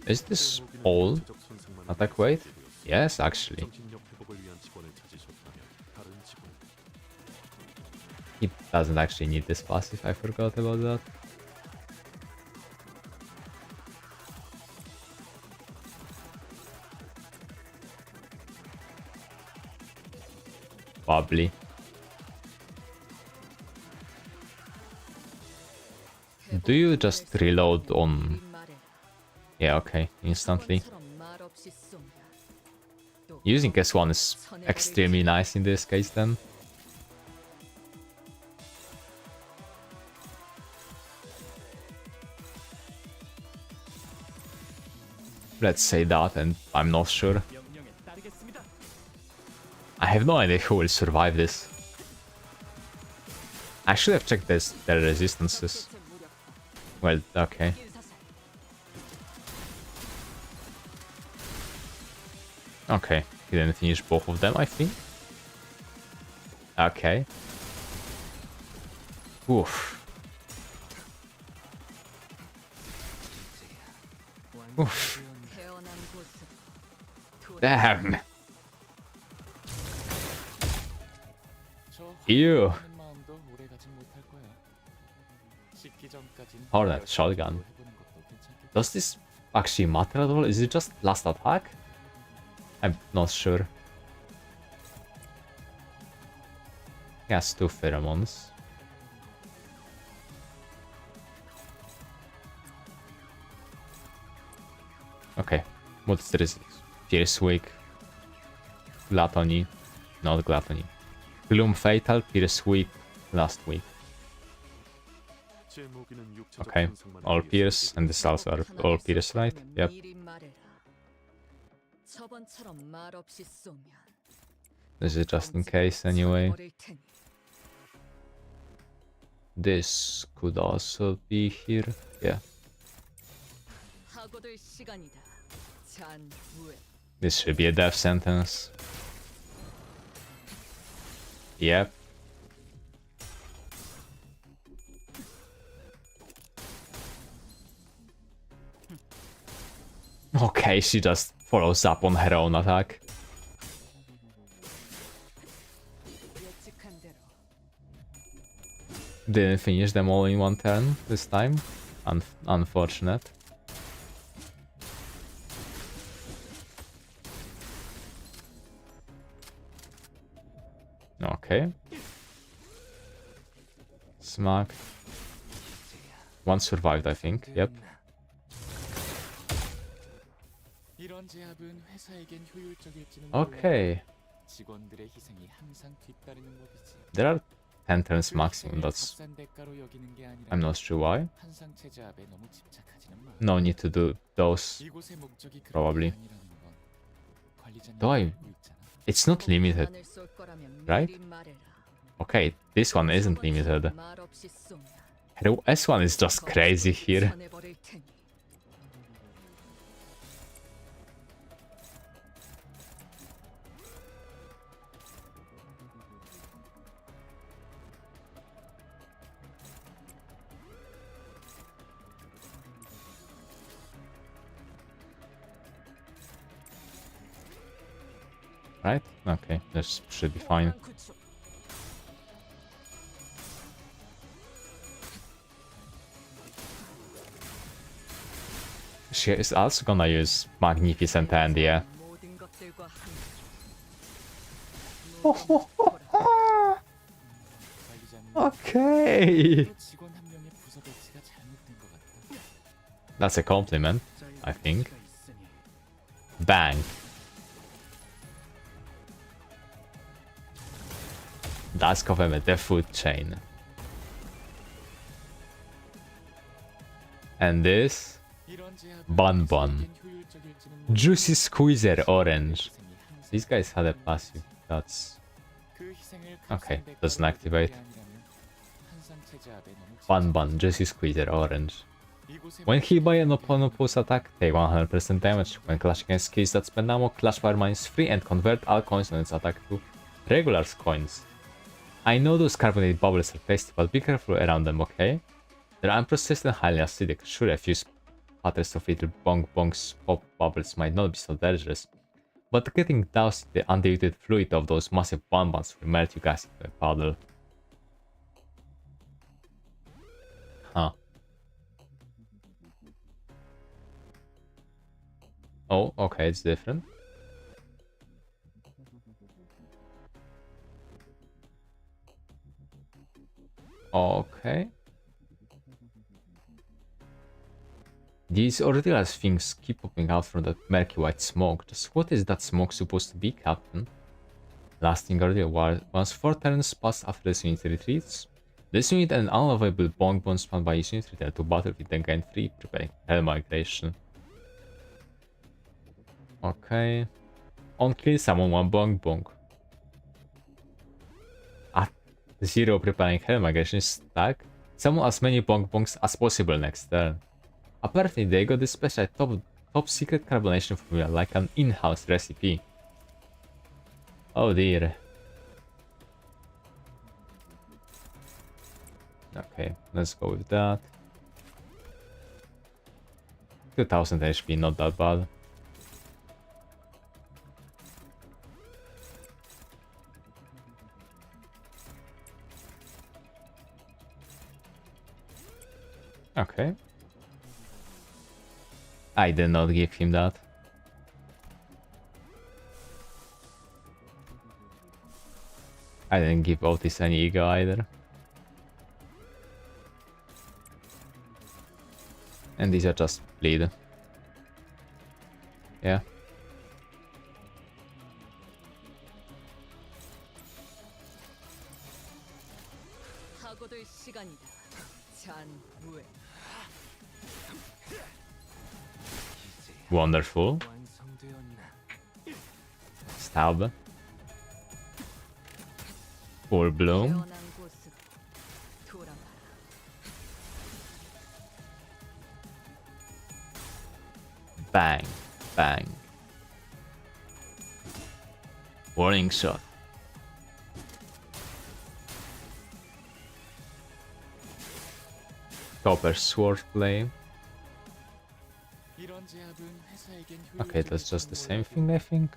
Is this all attack weight? Yes, actually. He doesn't actually need this passive, I forgot about that. Bubbly. Do you just reload on... Yeah, okay, instantly. Using S1 is extremely nice in this case then. Let's say that, and I'm not sure. I have no idea who will survive this. I should have checked their resistances. Well, okay. Okay, he didn't finish both of them, I think. Okay. Oof. Oof. Damn. Ew. Hornet shotgun. Does this actually matter at all? Is it just last attack? I'm not sure. He has 2 pheromones. Okay, what's the resistance? Pierce weak. Gluttony. Not gluttony. Gloom fatal, pierce weak, last week. Okay, all pierce, and this also are all pierce, right? Yep. This is just in case anyway. This could also be here. Yeah. This should be a death sentence. Yep. Okay, she just follows up on her own attack. Didn't finish them all in one turn this time. Unfortunate. Okay. Smack. One survived, I think. Yep. Okay. There are 10 turns maximum, that's... I'm not sure why. No need to do those, probably. Though it's not limited, right? Okay, this one isn't limited. Her S1 is just crazy here. Right? Okay, this should be fine. She is also gonna use Magnificent Hand, yeah. Okay. That's a compliment, I think. Bang. Dusk of Emmet, the food chain. And this? Bun Bun. Juicy Squeezer Orange. These guys had a passive. That's... Okay, doesn't activate. Bun Bun, Juicy Squeezer Orange. When hit by an opponent post attack, take 100% damage. When clash against skills that spend ammo, Clash Fire Mines free and convert all coins on its attack to regular coins. I know those carbonate bubbles are tasty, but be careful around them, okay? They're unprocessed and highly acidic. Sure, a few spatters of little bonk bonks pop bubbles might not be so dangerous, but getting doused in the undiluted fluid of those massive bonbons will melt you guys into a puddle. Huh. Oh, okay, it's different. Okay. These ridiculous things keep popping out from that murky white smoke. Just what is that smoke supposed to be, Captain? Lasting ordeal once 4 turns pass after this unit retreats. This unit and an unavailable bonk bomb spawned by this unit return to battlefield and gain 3, preparing hell migration. Okay. On kill, summon 1 bonk bonk. At 0, preparing hell migration stack. Summon as many bonk bonks as possible next turn. Apparently they got this special top secret carbonation formula like an in-house recipe. Oh dear. Okay, let's go with that. 2000 HP, not that bad. Okay. I did not give him that. I didn't give Otis any ego either. And these are just bleed. Yeah. Wonderful. Stab. Full bloom. Bang. Bang. Warning shot. Copper swordplay. Okay, that's just the same thing, I think.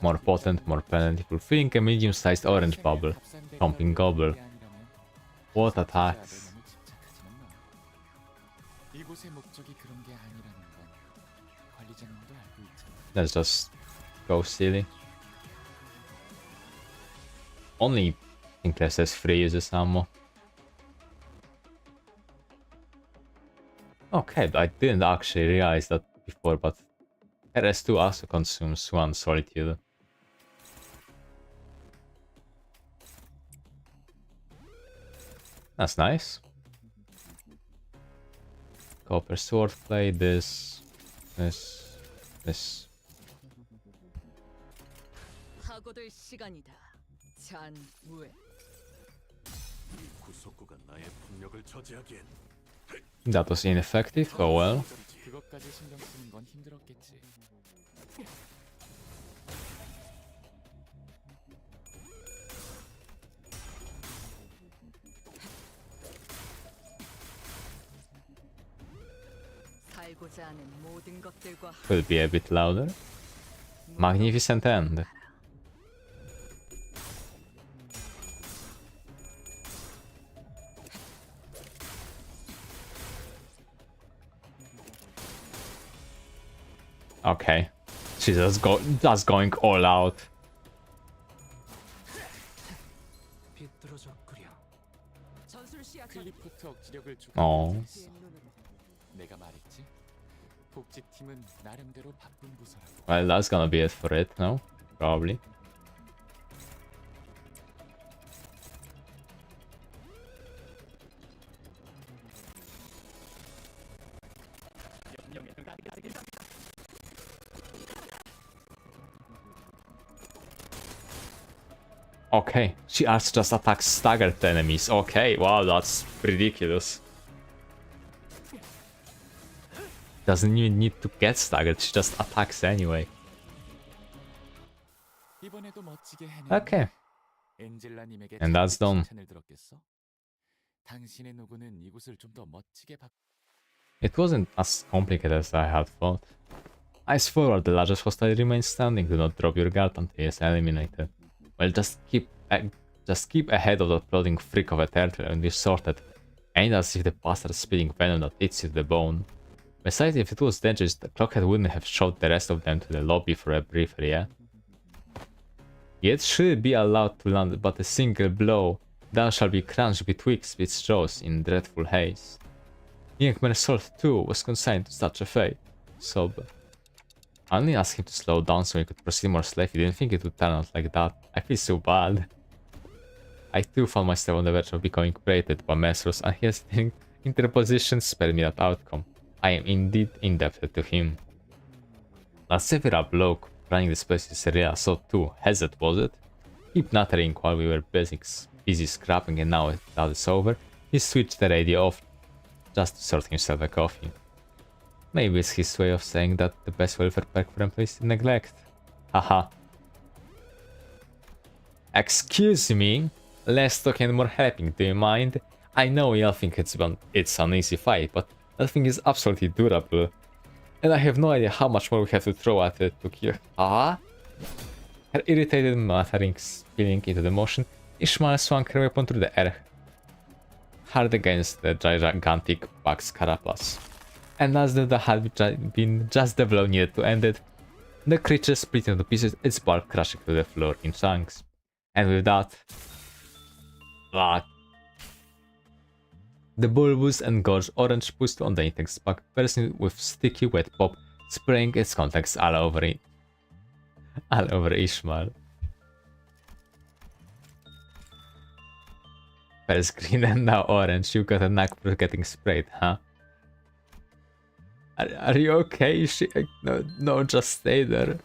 More potent, more plentiful. Filling a medium-sized orange bubble. Pumping gobble. What attacks? Let's just go silly. Only in classes 3 uses ammo. Okay, I didn't actually realize that before, but RS2 also consumes 1 solitude. That's nice. Copper swordplay, this. That was ineffective, oh well. Could be a bit louder. Magnificent end. Okay, she's just going all out. Oh. Well, that's gonna be it for it now, probably. Okay, she also just attacks staggered enemies. Okay, wow, that's ridiculous. Doesn't even need to get staggered, she just attacks anyway. Okay. And that's done. It wasn't as complicated as I had thought. Ice forward, the largest hostile remains standing. Do not drop your guard until he is eliminated. Well, just keep ahead of that blooding freak of a turtle and be sorted. Ain't as if the bastard spitting venom that eats you to the bone. Besides, if it was dangerous, the clockhead wouldn't have shot the rest of them to the lobby for a briefer, yeah? Yet should be allowed to land but a single blow. Thou shall be crunched betwixt its jaws in dreadful haste. Young Mersault too was consigned to such a fate. Sob. I only asked him to slow down so he could proceed more safely. Didn't think it would turn out like that. I feel so bad. I too found myself on the verge of becoming berated by Mersault's unhesitating interposition spared me that outcome. I am indeed indebted to him. That several bloke running this place is real, so too. Hazard, was it? Keep nattering while we were busy scrapping, and now that it's over, he switched the radio off just to sort himself a coffee. Maybe it's his way of saying that the best welfare perk for employees is neglect. Haha. Excuse me, less talking and more helping, do you mind? I know y'all think it's an easy fight, but that thing is absolutely durable. And I have no idea how much more we have to throw at it to kill. Ah? Her irritated muttering spilling into the motion, Ishmael swung her weapon through the air. hard against the gigantic bug's carapace. And as though the had been just the blow needed to end it, the creature split into pieces, its bulk crashing to the floor in chunks. And with that, the bulbous and gorge orange pushed on the insect's back, bursting with sticky wet pop, spraying its contents all over Ishmael. First green and now orange, you got a knack for getting sprayed, huh? Are you okay? No, just stay there.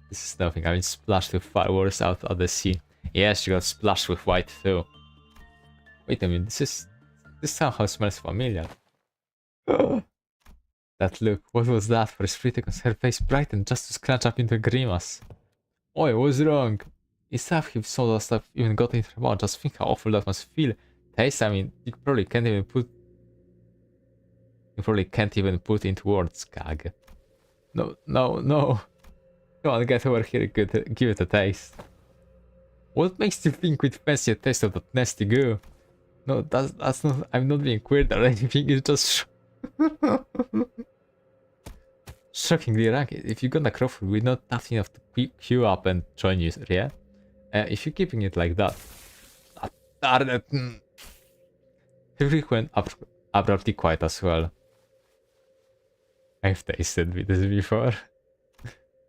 This is nothing, I mean splashed with fireworks out of the sea. Yes, you got splashed with white too. Wait a minute, this somehow smells familiar. That look, what was that? For a split second, her face brightened just to scratch up into a grimace. Oi, what's wrong? It's as if some of that stuff even got into her mouth. Just think how awful that must feel. Taste, I mean, you probably can't even put into words, gag. No. Come on, get over here, give it a taste. What makes you think we'd fancy a taste of that nasty goo? No, that's not. I'm not being weird or anything. It's just shockingly ragged. If you're gonna Crawford, we're not tough enough to queue up and join you, yeah? If you're keeping it like that, darn it. He went abruptly quiet as well. I've tasted this before.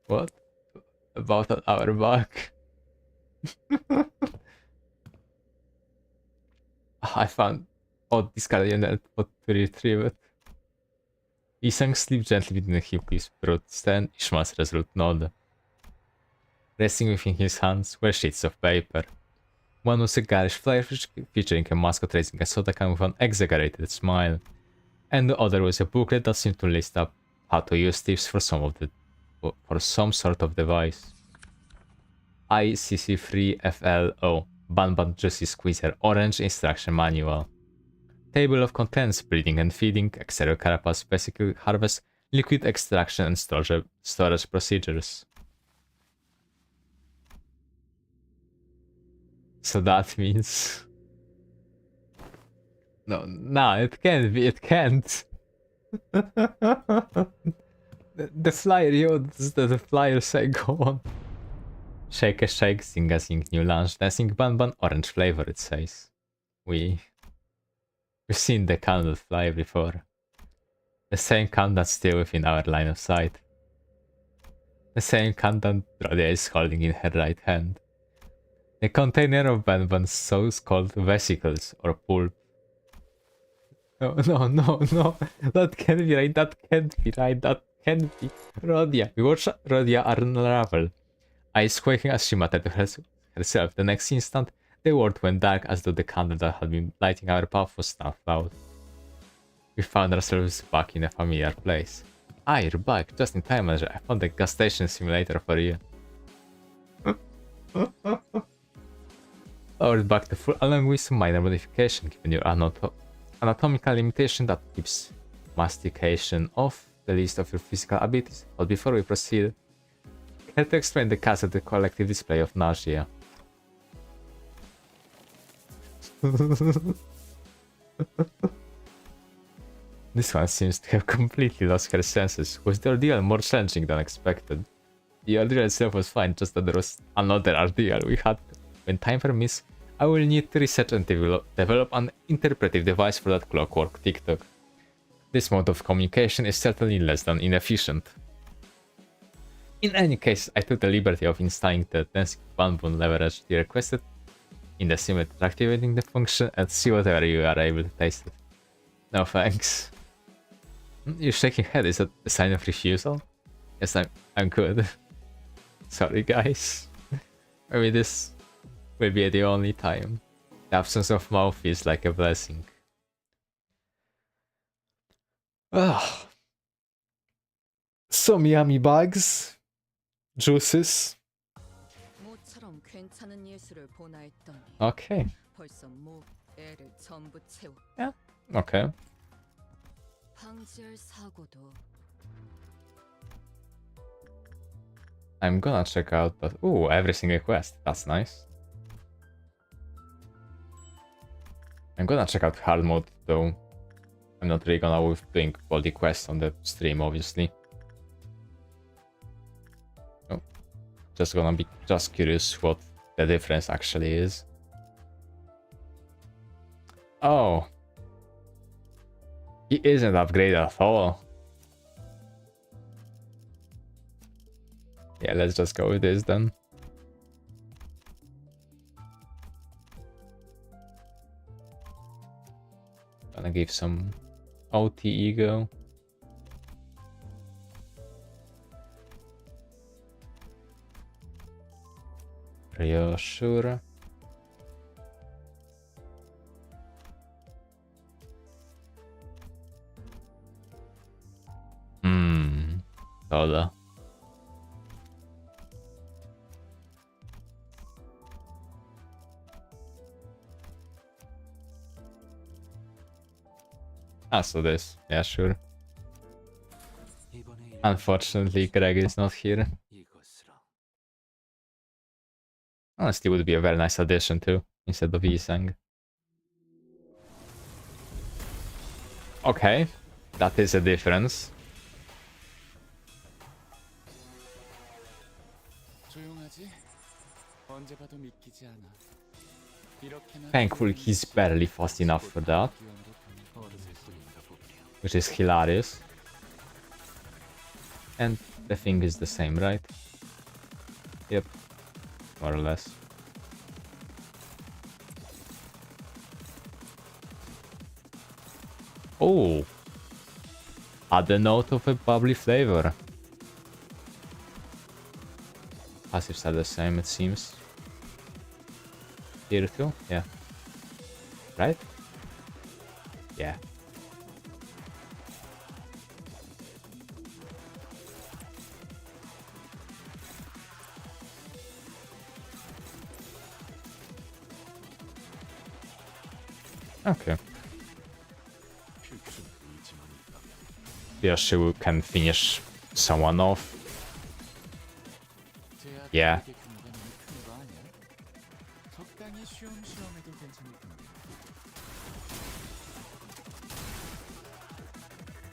What? About an hour back. I found this guardian to retrieve it. He sank sleep gently between the hip cliffs, but stand Ishmael's resolute nod. Resting within his hands were sheets of paper. One was a garish flyer featuring a mascot raising a soda can with an exaggerated smile, and the other was a booklet that seemed to list up how to use tips for some sort of device. ICC3FLO Banban Juicy Squeezer Orange Instruction Manual. Table of contents: breeding and feeding, exterior carapace, vesicle harvest, liquid extraction and storage procedures. So that means... No, it can't be, it can't. the flyer, the flyer say, go on. Shake a shake, sing a sing, new lunch, dancing ban orange flavor, it says. We've seen the candle flyer before. The same can that's still within our line of sight. The same can that Rodia is holding in her right hand. The container of Banban's so-called vesicles or pulp. No. That can't be right. That can't be. Rodia. We watch Rodia unravel. Eyes quaking as she muttered to herself. The next instant, the world went dark as though the candle that had been lighting our path was snuffed out. We found ourselves back in a familiar place. Ah, you're back. Just in time, manager. I found the gas station simulator for you. Lowered back to full along with some minor modification given your anatomical limitation that keeps mastication off the list of your physical abilities. But before we proceed, care to explain the cause of the collective display of nausea? This one seems to have completely lost her senses. Was the ordeal more challenging than expected? The ordeal itself was fine, just that there was another ordeal we had. When time permits, I will need to research and develop an interpretive device for that clockwork TikTok. This mode of communication is certainly less than inefficient. In any case, I took the liberty of installing the dancing Banbun leverage you requested in the simulator, activating the function and see whatever you are able to taste it. No thanks. You're shaking head, is that a sign of refusal? Yes, I'm good. Sorry guys. Maybe this will be the only time. The absence of mouth feels like a blessing. Ah, some yummy bugs, juices. Okay. Yeah. Okay. I'm gonna check out that. Ooh, every single quest. That's nice. I'm gonna check out hard mode though. I'm not really gonna be doing all the quests on the stream, obviously. Oh, just gonna be just curious what the difference actually is. Oh, he isn't upgraded at all. Yeah, let's just go with this then. Gonna give some OT ego. Reassure. Toda. So this. Yeah, sure. Unfortunately, Greg is not here. Honestly, would be a very nice addition too, instead of Isang. Okay, that is a difference. Thankfully, he's barely fast enough for that, which is hilarious. And the thing is the same, right? Yep, more or less. Oh, add a note of a bubbly flavor. Passives are the same, it seems. Here too? Yeah. Right? Yeah. Okay. Yeah, she can finish someone off. Yeah.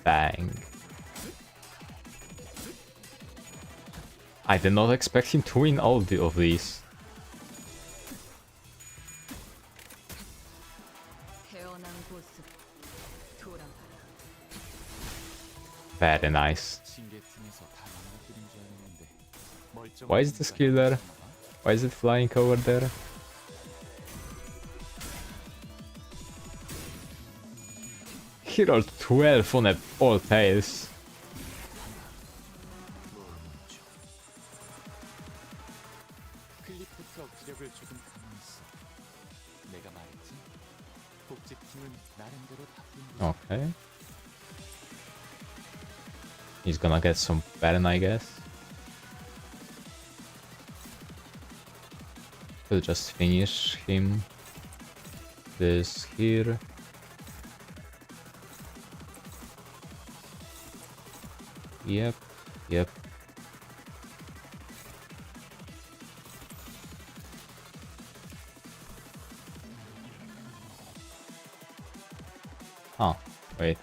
Bang. I did not expect him to win all of these. Very nice. Why is the skill there? Why is it flying over there? He rolled 12 on all tails. Okay. He's gonna get some Baron, I guess. We'll just finish him. This here. Yep, yep. Huh, wait.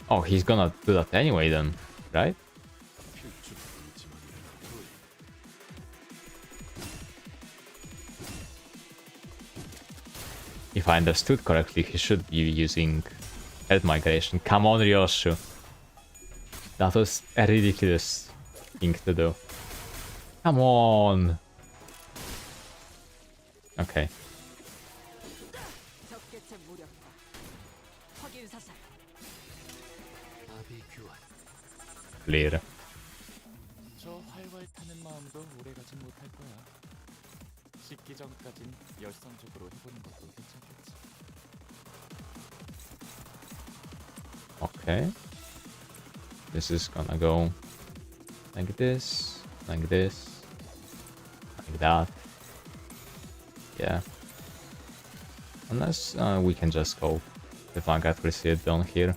Oh, he's gonna do that anyway then, right? If I understood correctly, he should be using head migration. Come on, Ryoshu. That was a ridiculous thing to do. Come on. Okay. Clear. Okay. This is gonna go like this, like this, like that. Yeah. Unless we can just go the Vanguard Crusade down here.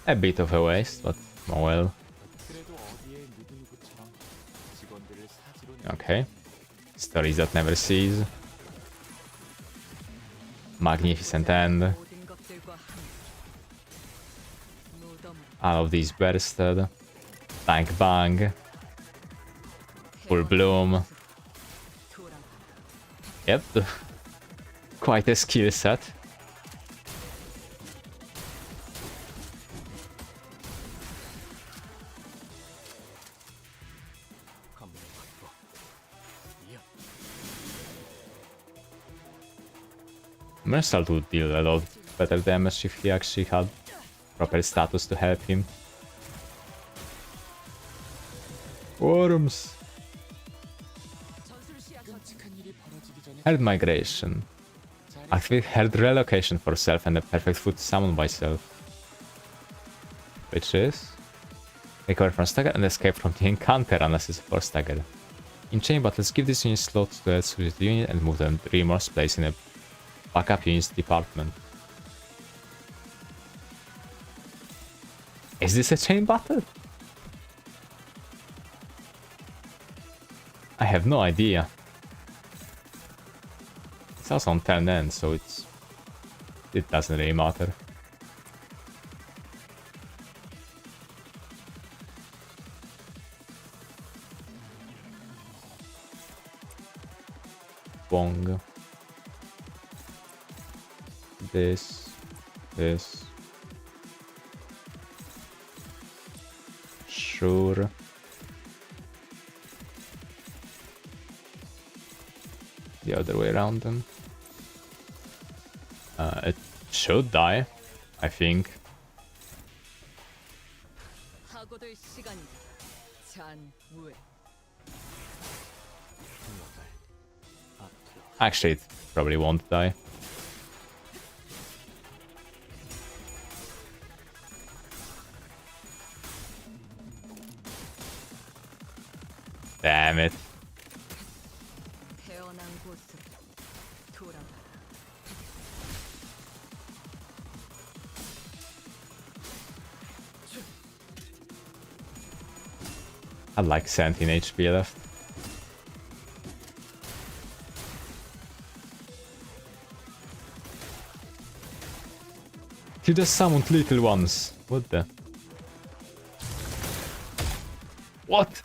A bit of a waste, but oh well. Okay. Stories that never cease. Magnificent end. All of these bursted. Bang bang. Full bloom. Yep. Quite a skill set. Mercel would deal a lot better damage if he actually had proper status to help him. Worms! Herd migration. Activate herd relocation for self and a perfect food summoned by self. Which is... recover from stagger and escape from the encounter unless it's for stagger. In chain battles, give this unit slot to a suited unit and move them 3 more place in a backup units department. Is this a chain battle? I have no idea. It's also on turn end, so it doesn't really matter. Bong. This. Sure. The other way around then. It should die, I think. Actually, it probably won't die. Damn it. I like 17 HP left. You just summoned little ones. What the? What?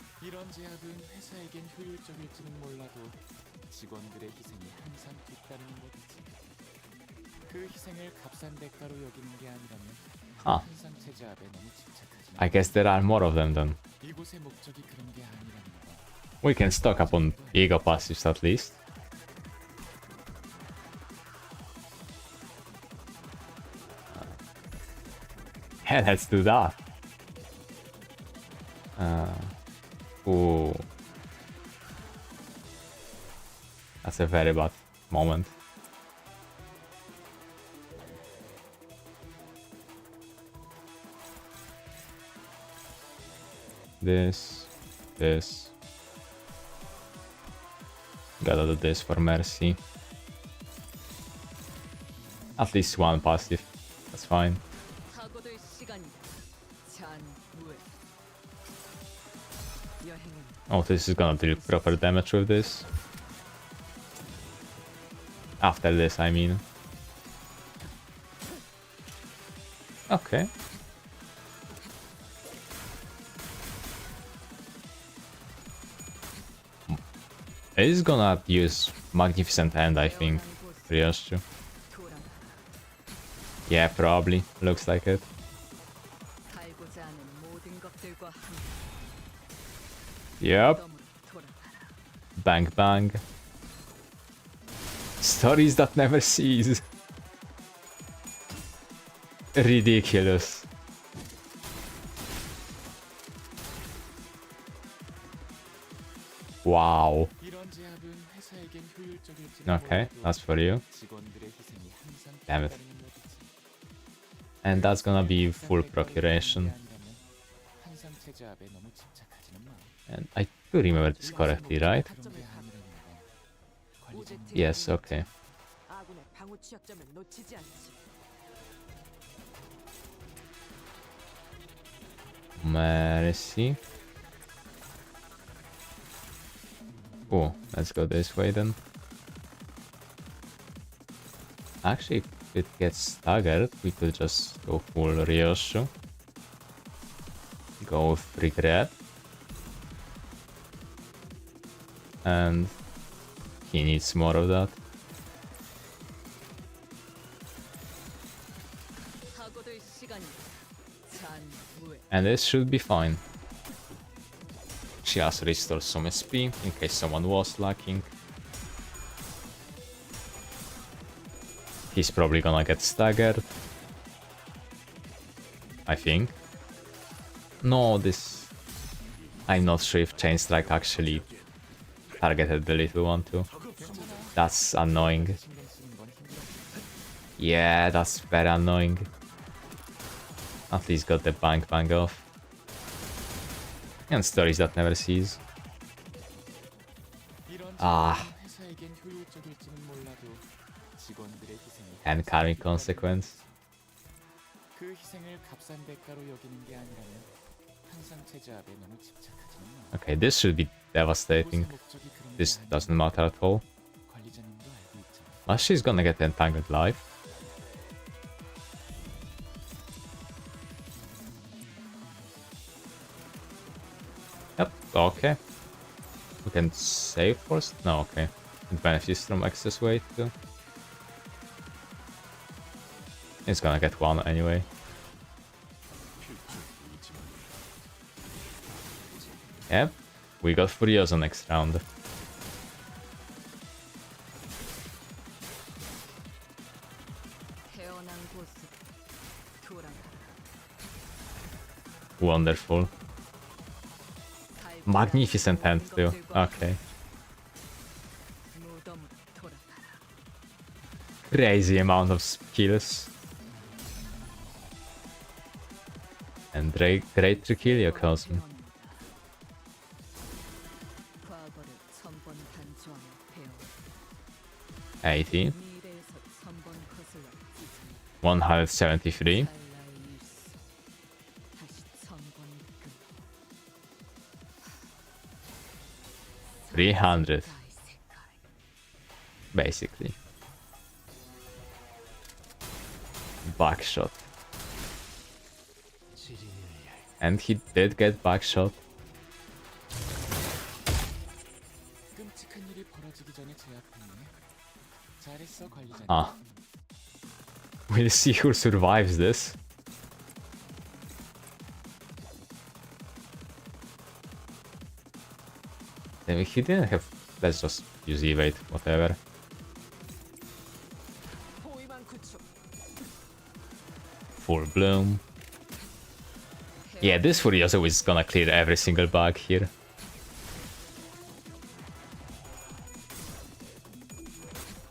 Huh. I guess there are more of them then. We can stock up on ego passives at least. Yeah, let's do that. Ooh. That's a very bad moment. This. Gotta do this for mercy. At least one passive. That's fine. Oh, this is gonna deal proper damage with this. After this, I mean. Okay. It's gonna use Magnificent End, I think. Ryoshu. Yeah, probably. Looks like it. Yep. Bang bang. Stories that never cease. Ridiculous. Wow. Okay, that's for you. Damn it. And that's gonna be full procuration. And I do remember this correctly, right? Yes, okay. Mercy. Oh, Ooh, let's go this way then. Actually, if it gets staggered, we could just go full Ryoshu. Go with regret. And he needs more of that. And this should be fine. She also restores some SP in case someone was lacking. He's probably gonna get staggered. I think. No, this... I'm not sure if Chain Strike actually targeted the little one too. That's annoying. Yeah, that's very annoying. At least got the bang bang off. And stories that never cease. Ah. And karmic consequence. Okay, this should be devastating. This doesn't matter at all. But she's gonna get entangled live. Yep, okay. We can save first? No, okay. It benefits from excess weight too. It's gonna get one anyway. Yep, we got Furiosa next round. Wonderful. Magnificent hand too. Okay. Crazy amount of skills. And great Trichilio Cosm. 80. 173. 300. Basically. Backshot. And he did get backshot. Ah. We'll see who survives this. If he didn't have... Let's just use evade, whatever. Full bloom. Yeah, this Furiosa is gonna clear every single bug here.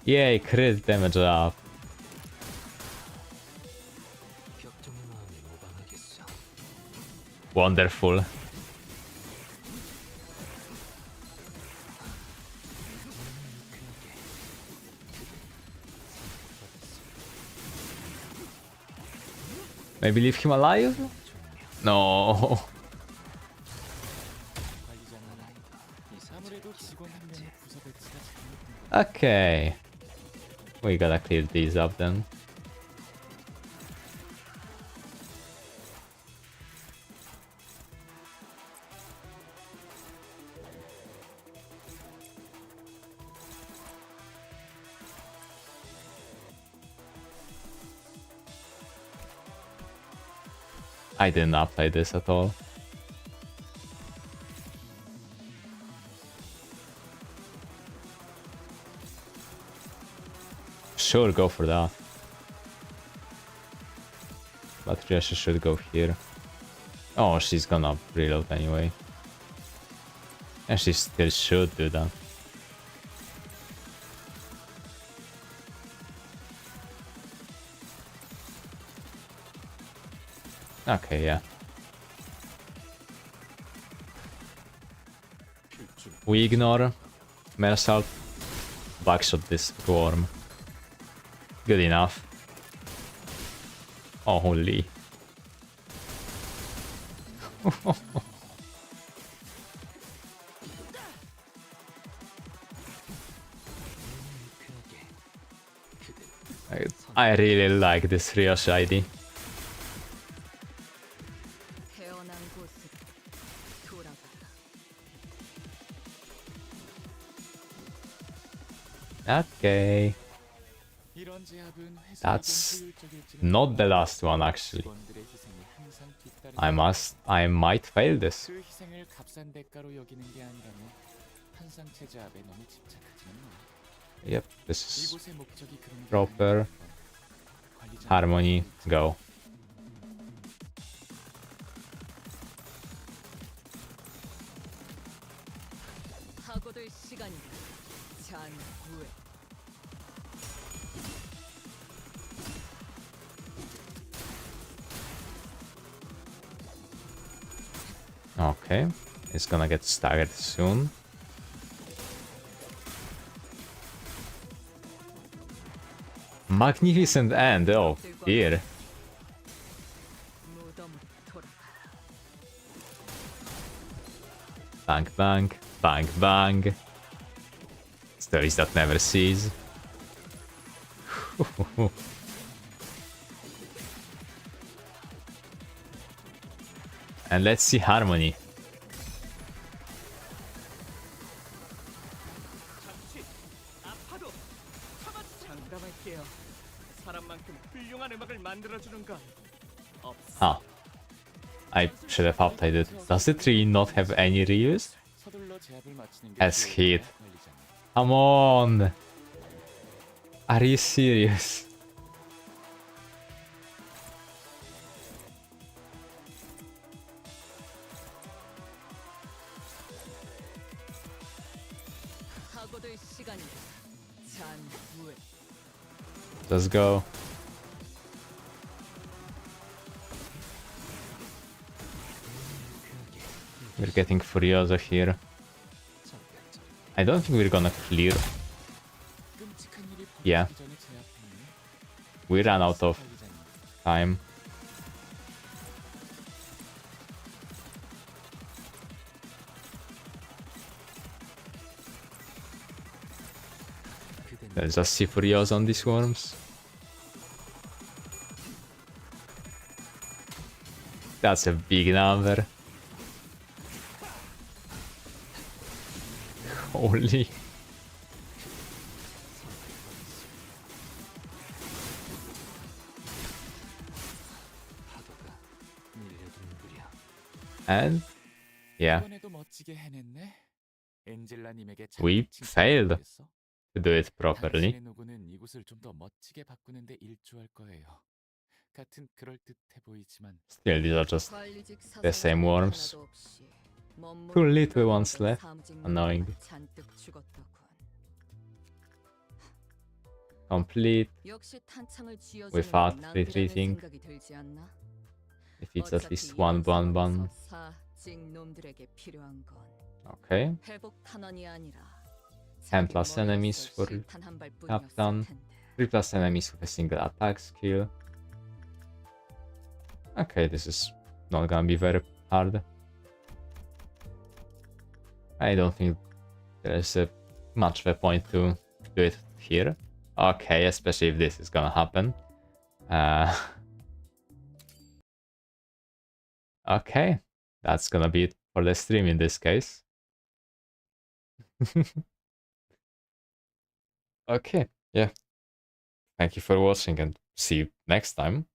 Yay, crit damage up. Wonderful. Maybe leave him alive? No. Okay. We gotta clear these up then. I did not play this at all. Sure, go for that. But Resha should go here. Oh, she's gonna reload anyway. And she still should do that. Okay, yeah. We ignore Mersal. Backshot this worm. Good enough. Oh, holy. I really like this Riosh ID. Okay. That's not the last one, actually. I might fail this. Yep, this is proper. Harmony, go. Okay, it's gonna get staggered soon. Magnificent end, oh dear. Bang bang, bang bang. Stories that never cease. And let's see Harmony. Huh. I should have updated. Does the tree not have any reuse? Has hit. Come on! Are you serious? Let's go. We're getting Furiosa here. I don't think we're gonna clear. Yeah. We ran out of time. Let's just see Furiosa on these worms. That's a big number. Holy. And yeah, we failed to do it properly. Still, these are just the same worms. 2 little ones left. Annoying. Complete without retreating. If it's at least one. Okay. 10 plus enemies for Captain. 3 plus enemies with a single attack skill. Okay, this is not gonna be very hard. I don't think there's much of a point to do it here. Okay, especially if this is gonna happen. Okay, that's gonna be it for the stream in this case. Okay, yeah. Thank you for watching and see you next time.